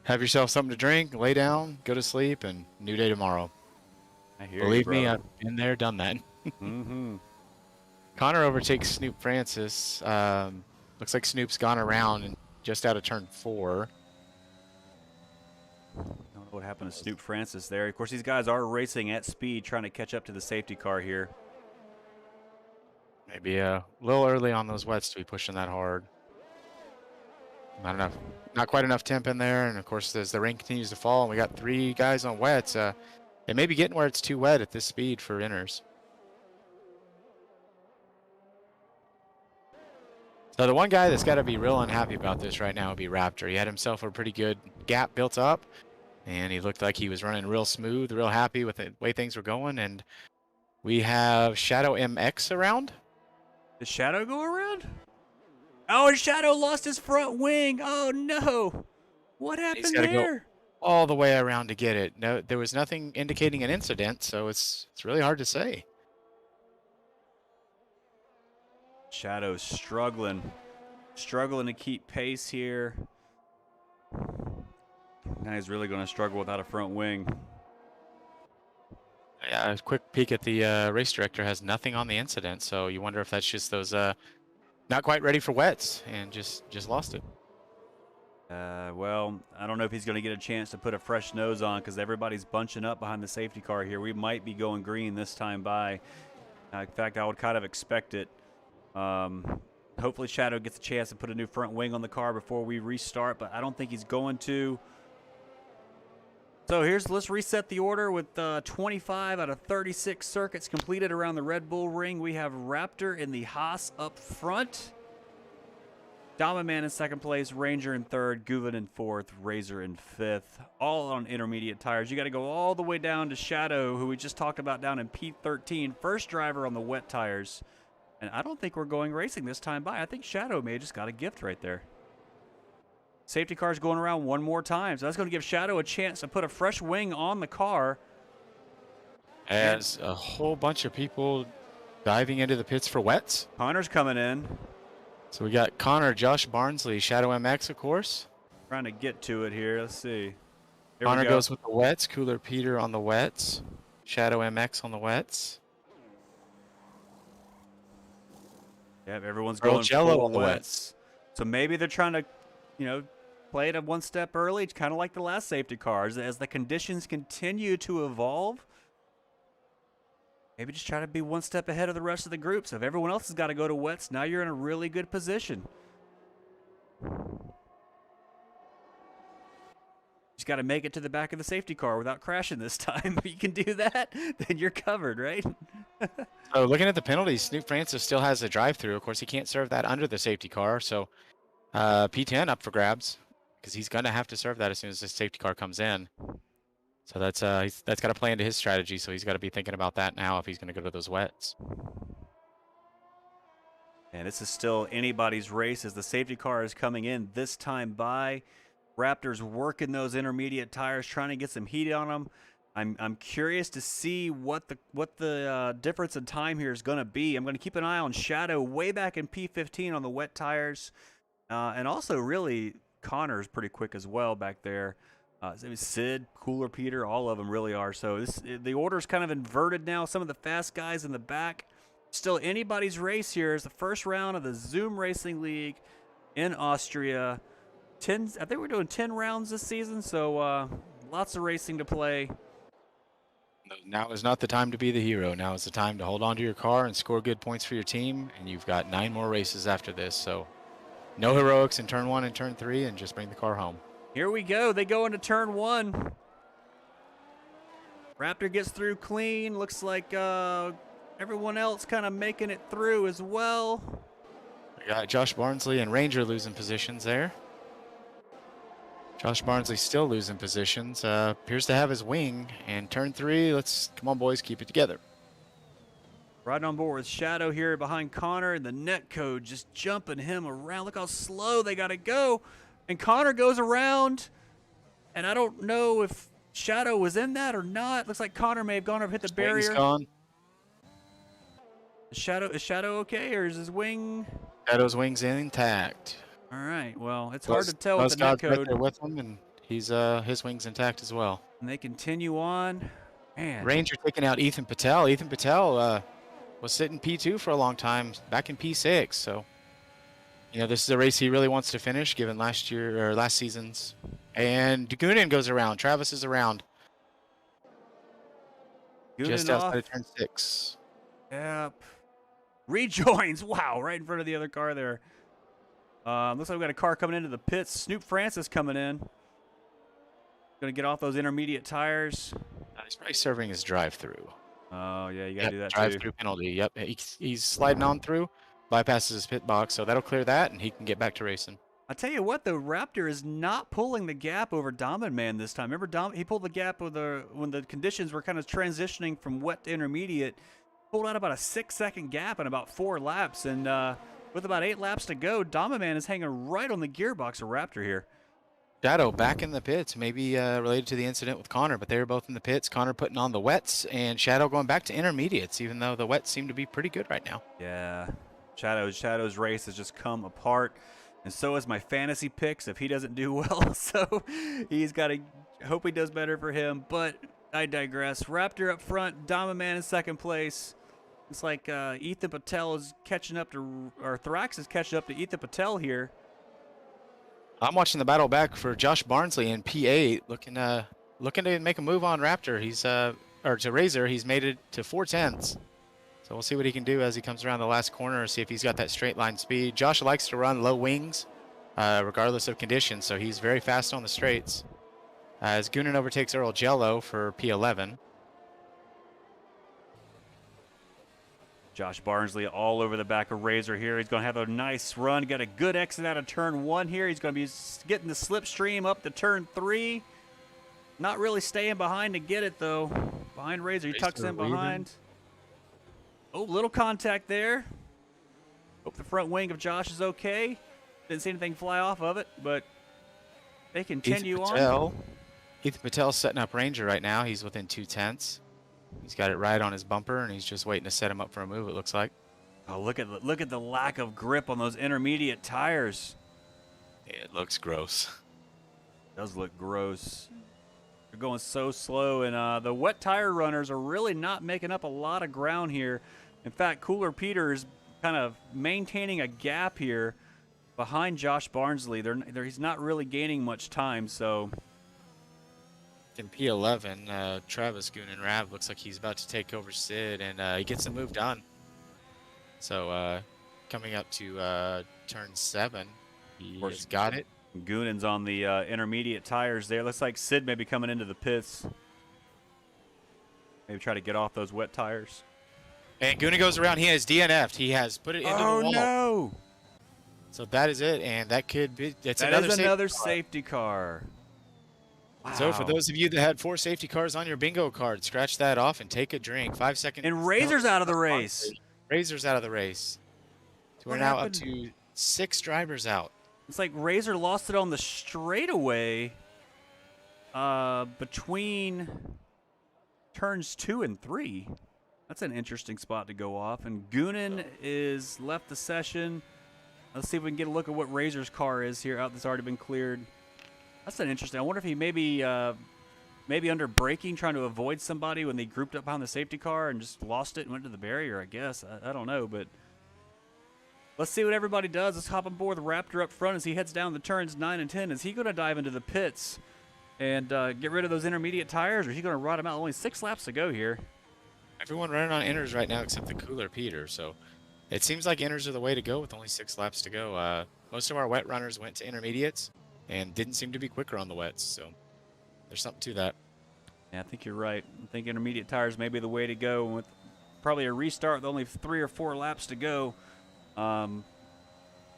have yourself something to drink, lay down, go to sleep, and new day tomorrow.
I hear
Believe
you,
me,
brother.
I've been there, done that.
Mm-hmm.
Connor overtakes Snoop Francis. Looks like Snoop's gone around and just out of turn 4.
I don't know what happened to Snoop Francis there. Of course, these guys are racing at speed, trying to catch up to the safety car here.
Maybe a little early on those wets to be pushing that hard. Not quite enough temp in there, and of course, as the rain continues to fall, and we got 3 guys on wets, it may be getting where it's too wet at this speed for inners. So the one guy that's got to be real unhappy about this right now would be Raptor. He had himself a pretty good gap built up, and he looked like he was running real smooth, real happy with the way things were going. And we have Shadow MX around.
Did Shadow go around? Oh, and Shadow lost his front wing. Oh, no. What happened there?
Go all the way around to get it. No, there was nothing indicating an incident, so it's really hard to say.
Shadow's struggling to keep pace here. Now he's really going to struggle without a front wing.
Yeah, a quick peek at the race director has nothing on the incident, so you wonder if that's just those not quite ready for wets and just lost it.
Well, I don't know if he's going to get a chance to put a fresh nose on because everybody's bunching up behind the safety car here. We might be going green this time by. In fact, I would kind of expect it. Hopefully Shadow gets a chance to put a new front wing on the car before we restart, but I don't think he's going to. So let's reset the order with 25 out of 36 circuits completed around the Red Bull Ring. We have Raptor in the Haas up front. Diamond Man in 2nd place, Ranger in 3rd, Guven in 4th, Razor in 5th, all on intermediate tires. You got to go all the way down to Shadow, who we just talked about down in P13, first driver on the wet tires. And I don't think we're going racing this time by. I think Shadow may have just got a gift right there. Safety car's going around one more time, so that's going to give Shadow a chance to put a fresh wing on the car.
As a whole bunch of people diving into the pits for wets.
Connor's coming in.
So we got Connor, Josh Barnsley, Shadow MX, of course.
Trying to get to it here. Let's see. Here
Connor
we go.
goes with the wets. Cooler Peter on the wets. Shadow MX on the wets.
Yeah, everyone's
Earl
going
Jello
full
on the
wets. So maybe they're trying to, play it one step early, kind of like the last safety cars. As the conditions continue to evolve, maybe just try to be one step ahead of the rest of the group. So if everyone else has got to go to wets, now you're in a really good position. Just got to make it to the back of the safety car without crashing this time. If you can do that, then you're covered, right?
So looking at the penalties, Snoop Francis still has a drive-through. Of course, he can't serve that under the safety car. So P10 up for grabs because he's going to have to serve that as soon as the safety car comes in. So that's got to play into his strategy. So he's got to be thinking about that now if he's going to go to those wets.
And this is still anybody's race as the safety car is coming in this time by. Raptors working those intermediate tires, trying to get some heat on them. I'm curious to see what the difference in time here is going to be. I'm going to keep an eye on Shadow way back in P15 on the wet tires, and also really Connor's pretty quick as well back there. Sid, Cooler Peter, all of them really are. So the order's kind of inverted now. Some of the fast guys in the back. Still anybody's race here is the first round of the Zoom Racing League in Austria. I think we're doing 10 rounds this season, so lots of racing to play.
Now is not the time to be the hero. Now is the time to hold on to your car and score good points for your team. And you've got 9 more races after this. So no heroics in turn 1 and turn 3, and just bring the car home.
Here we go. They go into turn 1. Raptor gets through clean. Looks like everyone else kind of making it through as well.
We got Josh Barnsley and Ranger losing positions there. Josh Barnsley still losing positions. Appears to have his wing. And turn 3, come on, boys, keep it together.
Right on board with Shadow here behind Connor, and the net code just jumping him around. Look how slow they got to go. And Connor goes around, and I don't know if Shadow was in that or not. Looks like Connor may have gone over hit the barrier.
Wing's gone.
Is Shadow okay, or is his wing?
Shadow's wing's intact.
All right. Well, it's hard to tell with the net code.
Right there with him, and his wing's intact as well.
And they continue on. Man.
Ranger taking out Ethan Patel. Ethan Patel was sitting P2 for a long time, back in P6. So, this is a race he really wants to finish, given last season's. And Dugunin goes around. Travis is around. Just outside of turn 6.
Yep. Rejoins. Wow, right in front of the other car there. Looks like we got a car coming into the pits. Snoop Francis coming in. Going to get off those intermediate tires.
He's probably serving his drive-through.
Oh, yeah, you got to do that
drive-through penalty. Yep, he's sliding on through, bypasses his pit box, so that'll clear that, and he can get back to racing.
I tell you what, though, Raptor is not pulling the gap over Domin Man this time. Remember, he pulled the gap when the conditions were kind of transitioning from wet to intermediate. Pulled out about a 6-second gap in about 4 laps, and with about 8 laps to go, Domin Man is hanging right on the gearbox of Raptor here.
Shadow back in the pits, maybe related to the incident with Connor, but they were both in the pits. Connor putting on the wets, and Shadow going back to intermediates, even though the wets seem to be pretty good right now.
Yeah, Shadow's race has just come apart, and so has my fantasy picks if he doesn't do well. So he's got to hope he does better for him, but I digress. Raptor up front, Domin Man in second place. It's like Ethan Patel is catching up to, or Thrax is catching up to Ethan Patel here.
I'm watching the battle back for Josh Barnsley in P8, looking to make a move on Raptor. Or to Razor, he's made it to 4/10. So we'll see what he can do as he comes around the last corner, see if he's got that straight line speed. Josh likes to run low wings, regardless of conditions, so he's very fast on the straights. As Goonan overtakes Earl Jello for P11.
Josh Barnsley all over the back of Razor here. He's going to have a nice run. Got a good exit out of turn 1 here. He's going to be getting the slipstream up to turn 3. Not really staying behind to get it, though. Behind Razor. He tucks in behind. Oh, little contact there. Hope the front wing of Josh is okay. Didn't see anything fly off of it, but they continue on.
Ethan Patel's setting up Ranger right now. He's within 2/10. He's got it right on his bumper, and he's just waiting to set him up for a move, it looks like.
Oh, look at the lack of grip on those intermediate tires.
It looks gross.
It does look gross. They're going so slow, and the wet tire runners are really not making up a lot of ground here. In fact, Cooler Peter is kind of maintaining a gap here behind Josh Barnsley. He's not really gaining much time, so.
In P11, Travis Goonen-Rav looks like he's about to take over Sid, and he gets the move done. So coming up to turn 7, he has got it.
Goonen's on the intermediate tires there. Looks like Sid may be coming into the pits. Maybe try to get off those wet tires.
And Goonen goes around. He has DNF'd. He has put it into the wall.
Oh, no.
So that is it, and that could be –
That is another safety car. Wow.
So for those of you that had 4 safety cars on your bingo card, scratch that off and take a drink. 5 seconds.
And Razor's out of the race.
Razor's out of the race. So we're now up to 6 drivers out.
It's like Razor lost it on the straightaway between turns 2 and 3. That's an interesting spot to go off. And Goonen is left the session. Let's see if we can get a look at what Razor's car is here out that's already been cleared. That's an interesting. I wonder if he maybe under braking trying to avoid somebody when they grouped up behind the safety car and just lost it and went to the barrier, I guess. I don't know, but let's see what everybody does. Let's hop on board the Raptor up front as he heads down the turns 9 and 10. Is he going to dive into the pits and get rid of those intermediate tires, or is he going to ride them out? Only 6 laps to go here.
Everyone running on inners right now except the cooler Peter, so it seems like inners are the way to go with only 6 laps to go. Most of our wet runners went to intermediates and didn't seem to be quicker on the wets, so there's something to that.
Yeah, I think you're right. I think intermediate tires may be the way to go. With probably a restart with only 3 or 4 laps to go, I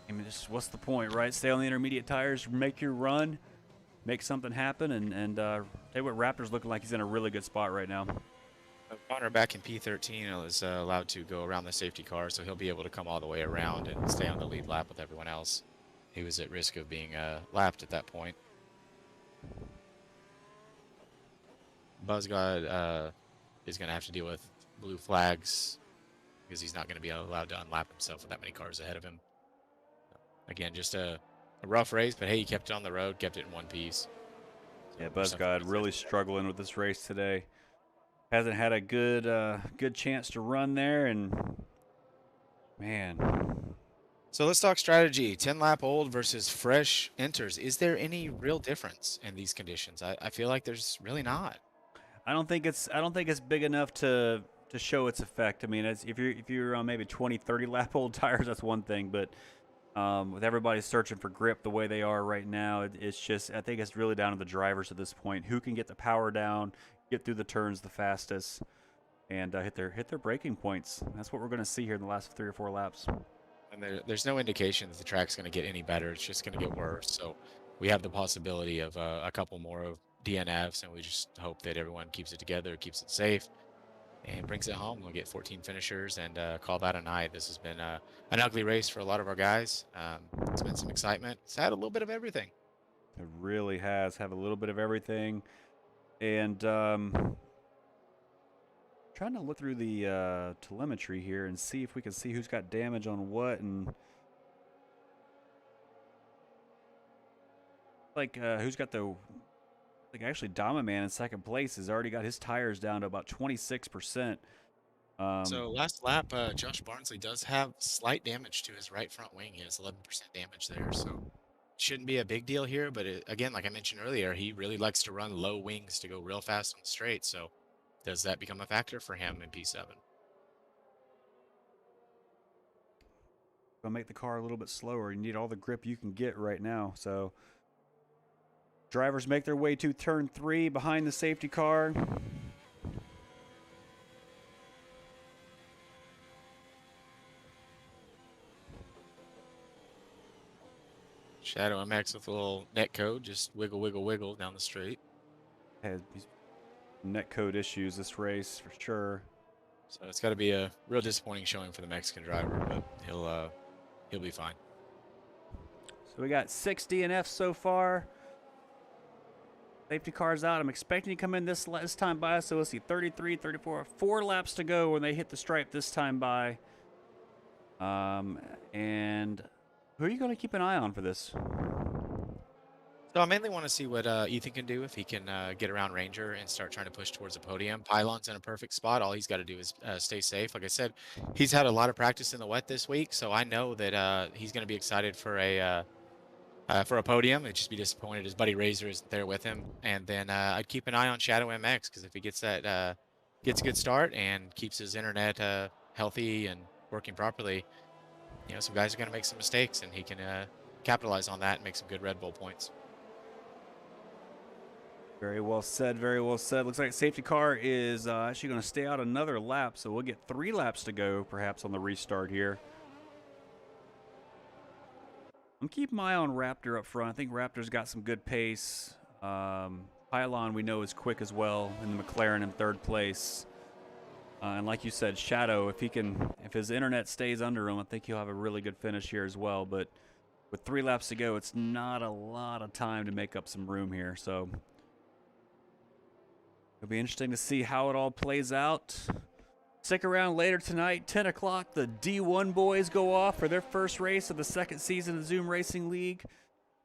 mean, what's the point, right? Stay on the intermediate tires, make your run, make something happen, and tell you what, Raptor's looking like he's in a really good spot right now.
Connor back in P13 is allowed to go around the safety car, so he'll be able to come all the way around and stay on the lead lap with everyone else. He was at risk of being lapped at that point. Buzzgod is going to have to deal with blue flags because he's not going to be allowed to unlap himself with that many cars ahead of him. Again, just a rough race, but hey, he kept it on the road, kept it in one piece. So
yeah, Buzzgod really struggling with this race today. Hasn't had a good chance to run there, and man.
So let's talk strategy. 10-lap old versus fresh enters. Is there any real difference in these conditions? I feel like there's really not.
I don't think it's big enough to show its effect. I mean, if you're on maybe 20, 30 lap old tires, that's one thing, but with everybody searching for grip the way they are right now, it's just, I think it's really down to the drivers at this point. Who can get the power down, get through the turns the fastest, and hit their braking points. That's what we're going to see here in the last 3 or 4 laps.
And there's no indication that the track's going to get any better. It's just going to get worse. So we have the possibility of a couple more of DNFs, and we just hope that everyone keeps it together, keeps it safe, and brings it home. We'll get 14 finishers and call that a night. This has been an ugly race for a lot of our guys. It's been some excitement. It's had a little bit of everything.
It really has. Have a little bit of everything. And trying to look through the telemetry here and see if we can see who's got damage on what, and like who's got the, like actually Damaman in second place has already got his tires down to about 26%.
So last lap, Josh Barnsley does have slight damage to his right front wing. He has 11% damage there, so shouldn't be a big deal here. But again, like I mentioned earlier, he really likes to run low wings to go real fast on the straight. So does that become a factor for him in P7?
Gonna make the car a little bit slower. You need all the grip you can get right now. So drivers make their way to turn 3 behind the safety car.
Shadow MX with a little net code, just wiggle, wiggle, wiggle down the straight.
Had net code issues this race for sure.
So it's got to be a real disappointing showing for the Mexican driver, but he'll be fine.
So we got 6 DNFs so far. Safety car's out. I'm expecting to come in this time by. So let's see, 33, 34, 4 laps to go when they hit the stripe this time by. And who are you going to keep an eye on for this?
So I mainly want to see what Ethan can do if he can get around Ranger and start trying to push towards the podium. Pylon's in a perfect spot. All he's got to do is stay safe. Like I said, he's had a lot of practice in the wet this week, so I know that he's going to be excited for a podium. It'd just be disappointed his buddy Razor isn't there with him. And then I'd keep an eye on Shadow MX because if he gets that gets a good start and keeps his internet healthy and working properly, some guys are going to make some mistakes, and he can capitalize on that and make some good Red Bull points.
Very well said. Very well said. Looks like safety car is actually going to stay out another lap, so we'll get 3 laps to go perhaps on the restart here. I'm keeping my eye on Raptor up front. I think Raptor's got some good pace. Pylon we know is quick as well in the McLaren in 3rd place. And like you said, Shadow, if his internet stays under him, I think he'll have a really good finish here as well. But with 3 laps to go, it's not a lot of time to make up some room here. So it'll be interesting to see how it all plays out. Stick around later tonight, 10 o'clock, the D1 boys go off for their first race of the 2nd season of the Zoom Racing League.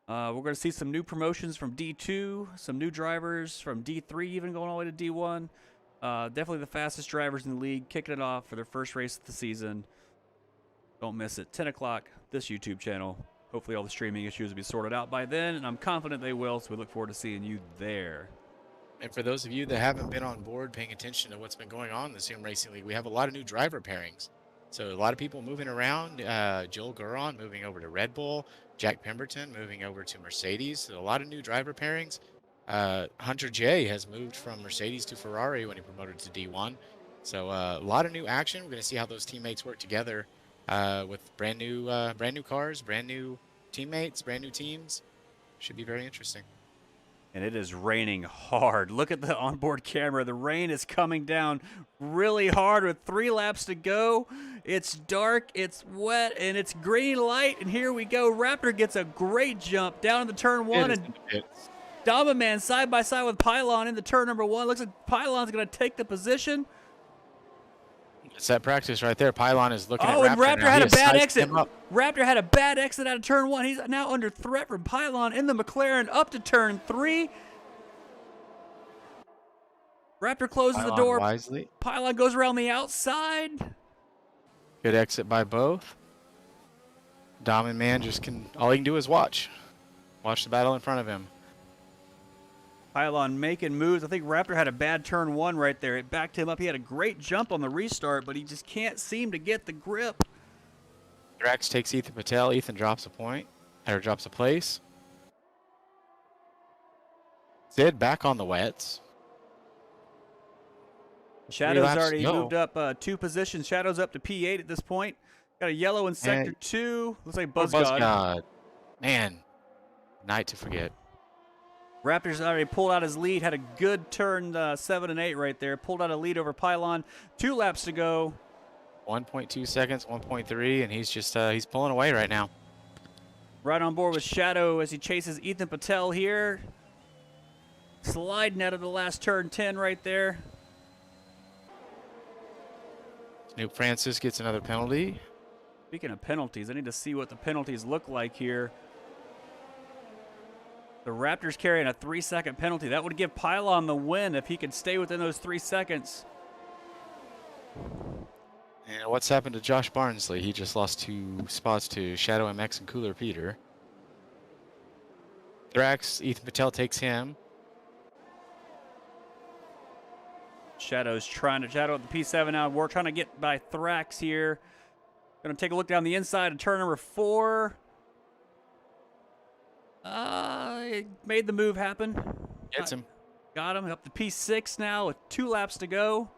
We're going to see some new promotions from D2, some new drivers from D3 even going all the way to D1. Definitely the fastest drivers in the league kicking it off for their first race of the season. Don't miss it. 10 o'clock, this YouTube channel. Hopefully all the streaming issues will be sorted out by then, and I'm confident they will, so we look forward to seeing you there.
And for those of you that haven't been on board paying attention to what's been going on in the Zoom Racing League, we have a lot of new driver pairings. So a lot of people moving around. Joel Guron moving over to Red Bull. Jack Pemberton moving over to Mercedes. So a lot of new driver pairings. Hunter J has moved from Mercedes to Ferrari when he promoted to D1. So a lot of new action. We're going to see how those teammates work together with brand new cars, brand new teammates, brand new teams. Should be very interesting.
And it is raining hard. Look at the onboard camera. The rain is coming down really hard with 3 laps to go. It's dark, it's wet, and it's green light. And here we go. Raptor gets a great jump down into turn 1. And Domaman side by side with Pylon into turn number 1. Looks like Pylon's going to take the position.
It's that practice right there. Pylon is looking at Raptor.
Oh, and Raptor had a bad exit.
Him up.
Raptor had a bad exit out of turn 1. He's now under threat from Pylon in the McLaren up to turn 3. Raptor closes the door.
Wisely.
Pylon goes around the outside.
Good exit by both. Dom and Man all he can do is watch. Watch the battle in front of him.
Pylon making moves. I think Raptor had a bad turn 1 right there. It backed him up. He had a great jump on the restart, but he just can't seem to get the grip.
Drax takes Ethan Patel. Ethan drops a point, or drops a place. Sid back on the wets.
Shadow's already moved up 2 positions. Shadow's up to P8 at this point. Got a yellow in sector 2. Looks like Buzzgod.
Man, night to forget.
Raptors already pulled out his lead. Had a good turn 7 and 8 right there. Pulled out a lead over Pylon. 2 laps to go.
1.2 seconds, 1.3, and he's just he's pulling away right now.
Right on board with Shadow as he chases Ethan Patel here. Sliding out of the last turn 10 right there.
Snoop Francis gets another penalty.
Speaking of penalties, I need to see what the penalties look like here. The Raptors carrying a 3-second penalty. That would give Pylon the win if he could stay within those 3 seconds.
And what's happened to Josh Barnsley? He just lost 2 spots to Shadow MX and Cooler Peter. Thrax, Ethan Patel takes him.
Shadow's trying to Shadow at the P7 now. We're trying to get by Thrax here. Going to take a look down the inside of turn number 4. It made the move happen.
Gets him.
Got him up to P6 now with 2 laps to go.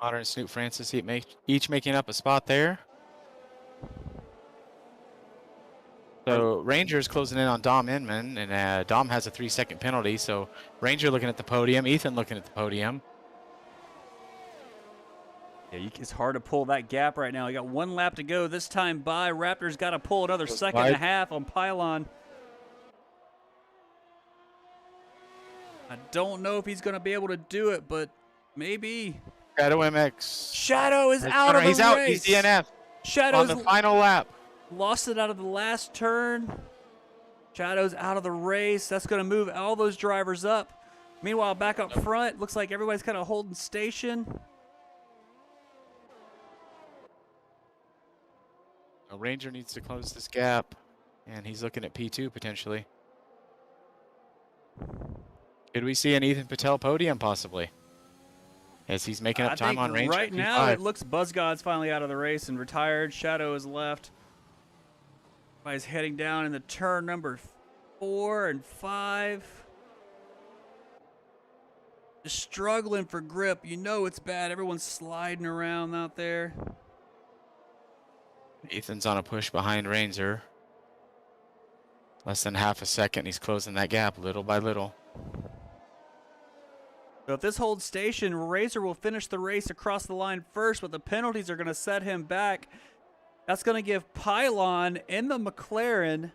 Otter and Snoop Francis each making up a spot there. So Ranger's closing in on Dom Inman, and Dom has a 3-second penalty. So Ranger looking at the podium, Ethan looking at the podium.
Yeah, it's hard to pull that gap right now. You got 1 lap to go. This time by Raptors got to pull another second and a half on Pylon. I don't know if he's going to be able to do it, but maybe.
Shadow MX.
Shadow is out of the race.
He's out. He's DNF.
Shadow's
on the final lap.
Lost it out of the last turn. Shadow's out of the race. That's going to move all those drivers up. Meanwhile, back up front, looks like everybody's kind of holding station.
A Ranger needs to close this gap, and he's looking at P2 potentially. Could we see an Ethan Patel podium possibly? As he's making up time on Ranger.
Right now, it looks BuzzGod's finally out of the race and retired. Shadow is left. Everybody's heading down in the turn number 4 and 5. Just struggling for grip. You know it's bad. Everyone's sliding around out there.
Ethan's on a push behind Ranger. Less than half a second. He's closing that gap little by little.
So if this holds station, Razor will finish the race across the line first, but the penalties are going to set him back. That's going to give Pylon in the McLaren,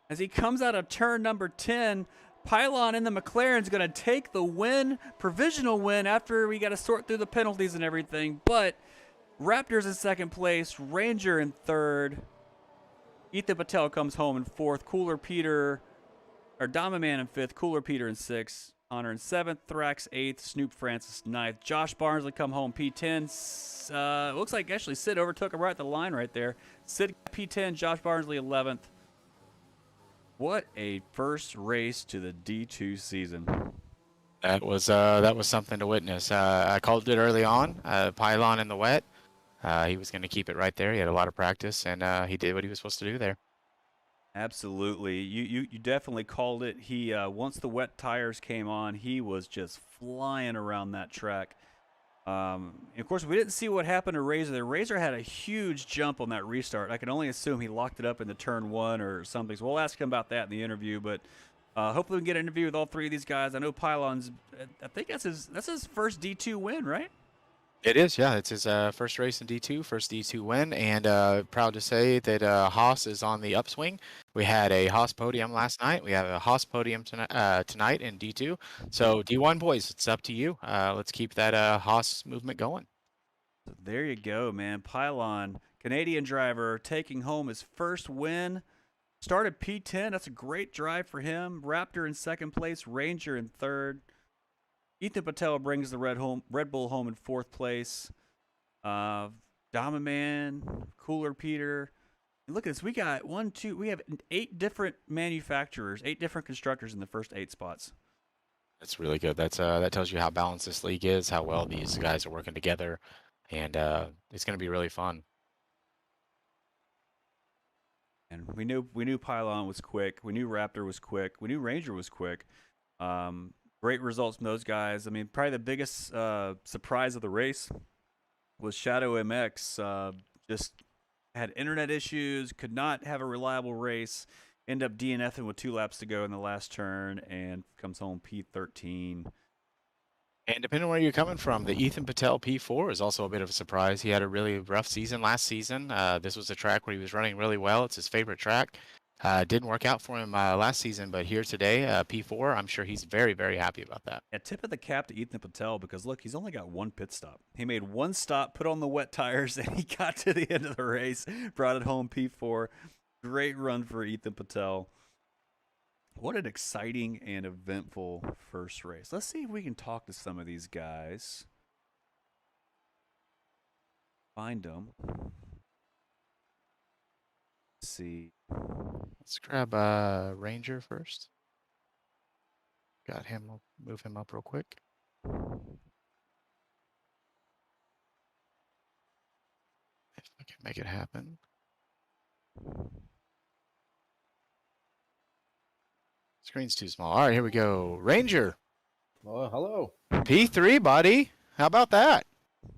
as he comes out of turn number 10, Pylon in the McLaren is going to take the win, provisional win, after we got to sort through the penalties and everything. But Raptors in second place, Ranger in third. Ethan Patel comes home in fourth. Damaman in fifth. Cooler Peter in sixth. Honor in seventh. Thrax eighth. Snoop Francis ninth. Josh Barnsley come home P10. Looks like actually Sid overtook him right at the line right there. Sid P10. Josh Barnsley 11th. What a first race to the D2 season.
That was something to witness. I called it early on. Pylon in the wet. He was going to keep it right there. He had a lot of practice, and he did what he was supposed to do there.
Absolutely. You definitely called it. He once the wet tires came on, he was just flying around that track. And of course, we didn't see what happened to Razor. The Razor had a huge jump on that restart. I can only assume he locked it up in the turn 1 or something. So we'll ask him about that in the interview. But hopefully we can get an interview with all three of these guys. I know Pylon's, I think that's his first D2 win, right?
It is, yeah. It's his first race in D2, first D2 win, and proud to say that Haas is on the upswing. We had a Haas podium last night. We have a Haas podium tonight in D2. So D1 boys, it's up to you. Let's keep that Haas movement going.
So there you go, man. Pylon, Canadian driver, taking home his first win. Started P10. That's a great drive for him. Raptor in second place. Ranger in third. Ethan Patel brings the Red Bull home in fourth place. Damaman, Cooler Peter. And look at this. We got we have 8 different manufacturers, 8 different constructors in the first 8 spots.
That's really good. That tells you how balanced this league is, how well these guys are working together, and it's going to be really fun.
And we knew Pylon was quick. We knew Raptor was quick. We knew Ranger was quick. Great results from those guys. I mean, probably the biggest surprise of the race was Shadow MX. Just had internet issues, could not have a reliable race, end up DNFing with 2 laps to go in the last turn, and comes home P13.
And depending on where you're coming from, the Ethan Patel P4 is also a bit of a surprise. He had a really rough season last season. This was a track where he was running really well. It's his favorite track. Didn't work out for him last season, but here today, P4, I'm sure he's very, very happy about that.
Yeah, tip of the cap to Ethan Patel, because look, he's only got 1 pit stop. He made 1 stop, put on the wet tires, and he got to the end of the race, brought it home P4. Great run for Ethan Patel. What an exciting and eventful first race. Let's see if we can talk to some of these guys. Find them. Let's see.
Let's grab Ranger first. Got him. We'll move him up real quick. If I can make it happen. Screen's too small. All right, here we go. Ranger.
Oh, hello.
P3, buddy. How about that?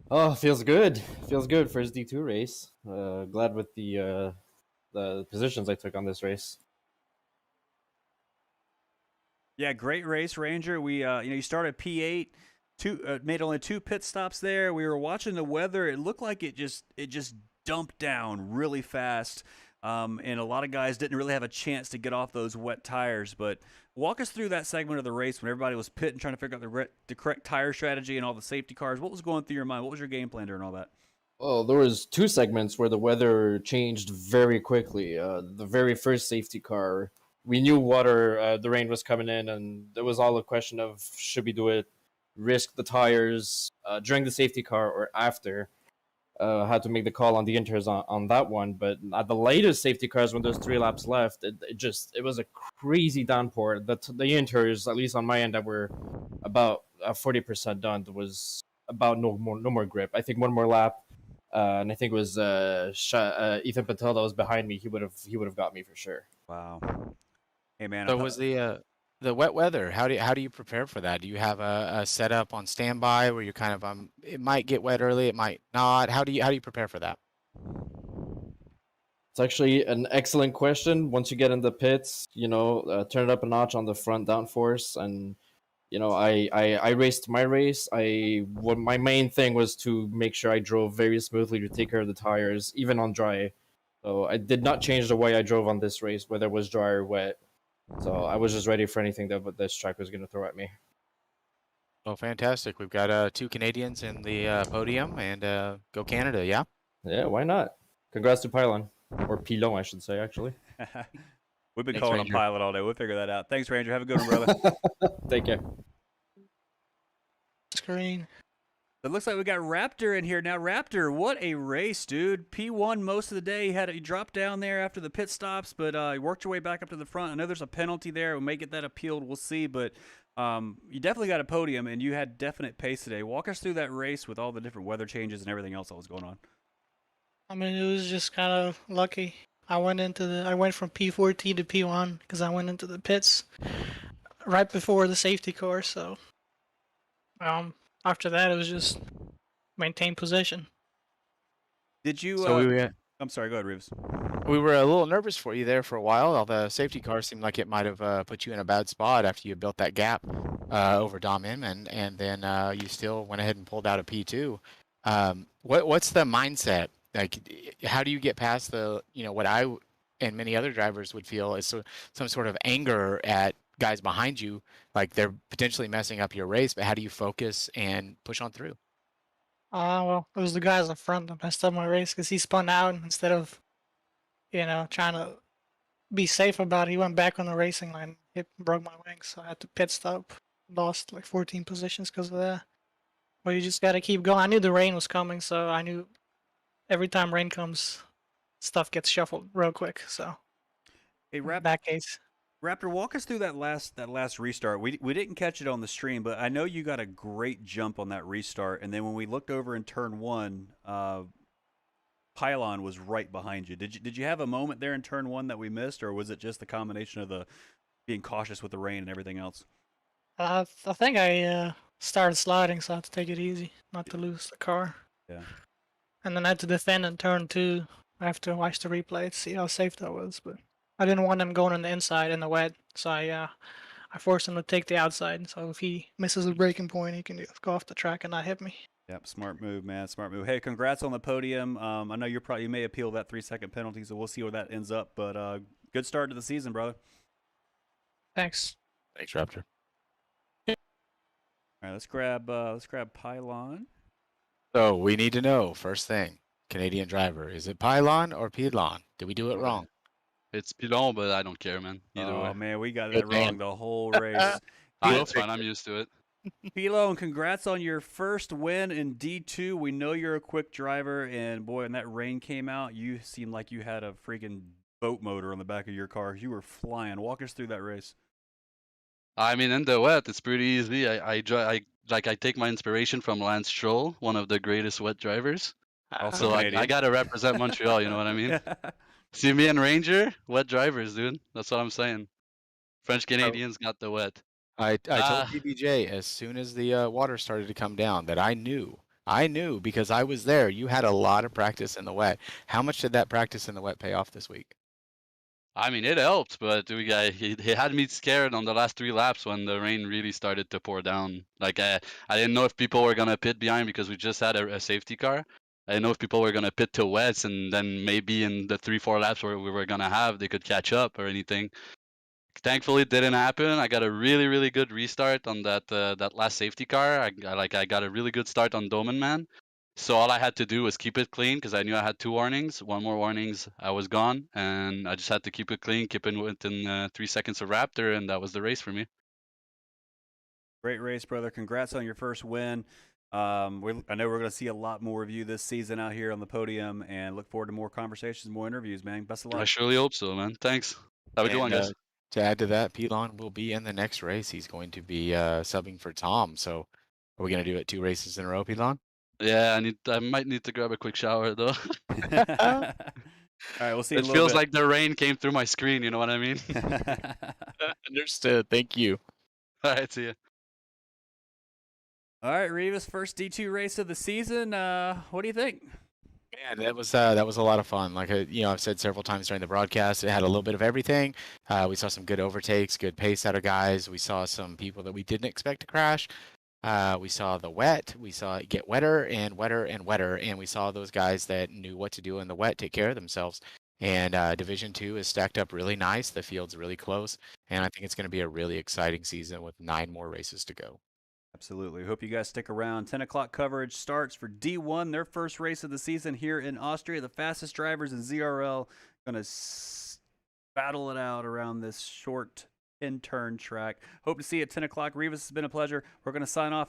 Oh, feels good. Feels good for his D2 race. Glad with the positions I took on this race.
Yeah, great race, Ranger. We, you started P8, made only 2 pit stops there. We were watching the weather. It looked like it just dumped down really fast. And a lot of guys didn't really have a chance to get off those wet tires. But walk us through that segment of the race when everybody was pitting, trying to figure out the correct tire strategy and all the safety cars. What was going through your mind? What was your game plan during all that?
Well, there was two segments where the weather changed very quickly. The very first safety car, we knew the rain was coming in, and there was all a question of should we do it, risk the tires during the safety car or after. Had to make the call on the inters on that one, but at the latest safety cars, when there's 3 laps left, it was a crazy downpour. The inters, at least on my end, that were about 40% done, was about no more grip. I think one more lap, and I think it was Ethan Patel that was behind me. He would have got me for sure.
Wow. Hey man,
So was the wet weather? How do you prepare for that? Do you have a setup on standby where you're kind of it might get wet early, it might not. How do you prepare for that?
It's actually an excellent question. Once you get in the pits, turn it up a notch on the front downforce, and I raced my race. My main thing was to make sure I drove very smoothly to take care of the tires, even on dry. So I did not change the way I drove on this race, whether it was dry or wet. So I was just ready for anything that this track was going to throw at me.
Oh, fantastic! We've got 2 Canadians in the podium, and go Canada, yeah.
Yeah, why not? Congrats to Pylon, or Pilon, I should say, actually.
we've been
Thanks,
calling him
Ranger.
Pilot all day. We'll figure that out. Thanks, Ranger. Have a good one, brother.
Take care.
Screen.
It looks like we got Raptor in here now. Raptor, what a race, dude! P1 most of the day. He dropped down there after the pit stops, but you worked your way back up to the front. I know there's a penalty there. We may get that appealed. We'll see, but you definitely got a podium, and you had definite pace today. Walk us through that race with all the different weather changes and everything else that was going on.
I mean, it was just kind of lucky. I went from P14 to P1 because I went into the pits right before the safety car. So, after that, it was just maintain position.
Did you?
So
I'm sorry. Go ahead, Reeves.
we were a little nervous for you there for a while. All the safety car seemed like it might have put you in a bad spot after you built that gap over Dom Inman, and then you still went ahead and pulled out a P2. What's the mindset? Like, how do you get past what I and many other drivers would feel is some sort of anger at guys behind you, like they're potentially messing up your race, but how do you focus and push on through?
Well, it was the guys in front that messed up my race because he spun out instead of, trying to be safe about it. He went back on the racing line. It broke my wings, so I had to pit stop. Lost like 14 positions because of that. But you just got to keep going. I knew the rain was coming, so I knew every time rain comes, stuff gets shuffled real quick. So,
Hey,
in that case,
Raptor, walk us through that last restart. We didn't catch it on the stream, but I know you got a great jump on that restart. And then when we looked over in turn one, Pylon was right behind you. Did you have a moment there in turn one that we missed, or was it just the combination of the being cautious with the rain and everything else?
I think I started sliding, so I had to take it easy, not to lose the car.
Yeah.
And then I had to defend in turn two. I have to watch the replay to see how safe that was, but I didn't want him going on the inside in the wet, so I forced him to take the outside. So if he misses a braking point, he can just go off the track and not hit me.
Yep, smart move, man. Smart move. Hey, congrats on the podium. I know you may appeal that 3-second penalty, so we'll see where that ends up. But good start to the season, brother.
Thanks.
Thanks, Raptor.
All right, let's grab Pylon.
So we need to know first thing, Canadian driver, is it Pylon or Pylon? Did we do it wrong?
It's Pilon, but I don't care, man. Either way.
Oh man, we got
Good
that
man.
wrong the whole race.
It's fine. I'm used to it.
Pilon, congrats on your first win in D2. We know you're a quick driver, and boy, when that rain came out, you seemed like you had a freaking boat motor on the back of your car. You were flying. Walk us through that race.
I mean, in the wet, it's pretty easy. I take my inspiration from Lance Stroll, one of the greatest wet drivers.
Also
So
Canadian.
I gotta represent Montreal. You know what I mean? See me and Ranger, wet drivers, dude. That's what I'm saying. French Canadians got the wet.
I told PBJ as soon as the water started to come down that I knew because I was there. You had a lot of practice in the wet. How much did that practice in the wet pay off this week?
I mean, it helped, but he had me scared on the last 3 laps when the rain really started to pour down. Like I didn't know if people were gonna pit behind because we just had a safety car. I didn't know if people were gonna pit to wets, and then maybe in the 3-4 laps where we were gonna have, they could catch up or anything. Thankfully, it didn't happen. I got a really, really good restart on that last safety car. I got a really good start on Doman Man. So all I had to do was keep it clean because I knew I had 2 warnings. One more warnings, I was gone, and I just had to keep it clean, keep it within 3 seconds of Raptor, and that was the race for me.
Great race, brother. Congrats on your first win. I know we're going to see a lot more of you this season out here on the podium, and look forward to more conversations, more interviews, man. Best of
I
luck.
surely hope so, man. Thanks. Have a good one,
And,
guys.
to add to that, Pelon will be in the next race. He's going to be subbing for Tom. So are we going to do it 2 races in a row, Pelon?
Yeah, I might need to grab a quick shower though.
All right, we'll see you in
It
a little
feels
bit.
like the rain came through my screen, you know what I mean?
Understood. Thank you.
All right, see ya.
All right, Revis, first D2 race of the season. What do you think?
Man, that was a lot of fun. Like I've said several times during the broadcast, it had a little bit of everything. We saw some good overtakes, good pace out of guys. We saw some people that we didn't expect to crash. We saw the wet. We saw it get wetter and wetter and wetter, and we saw those guys that knew what to do in the wet take care of themselves. And Division 2 is stacked up really nice. The field's really close, and I think it's going to be a really exciting season with 9 more races to go.
Absolutely. Hope you guys stick around. 10 o'clock coverage starts for D1, their first race of the season here in Austria. The fastest drivers in ZRL going to battle it out around this short in-turn track. Hope to see you at 10 o'clock. Revis, it's been a pleasure. We're going to sign off.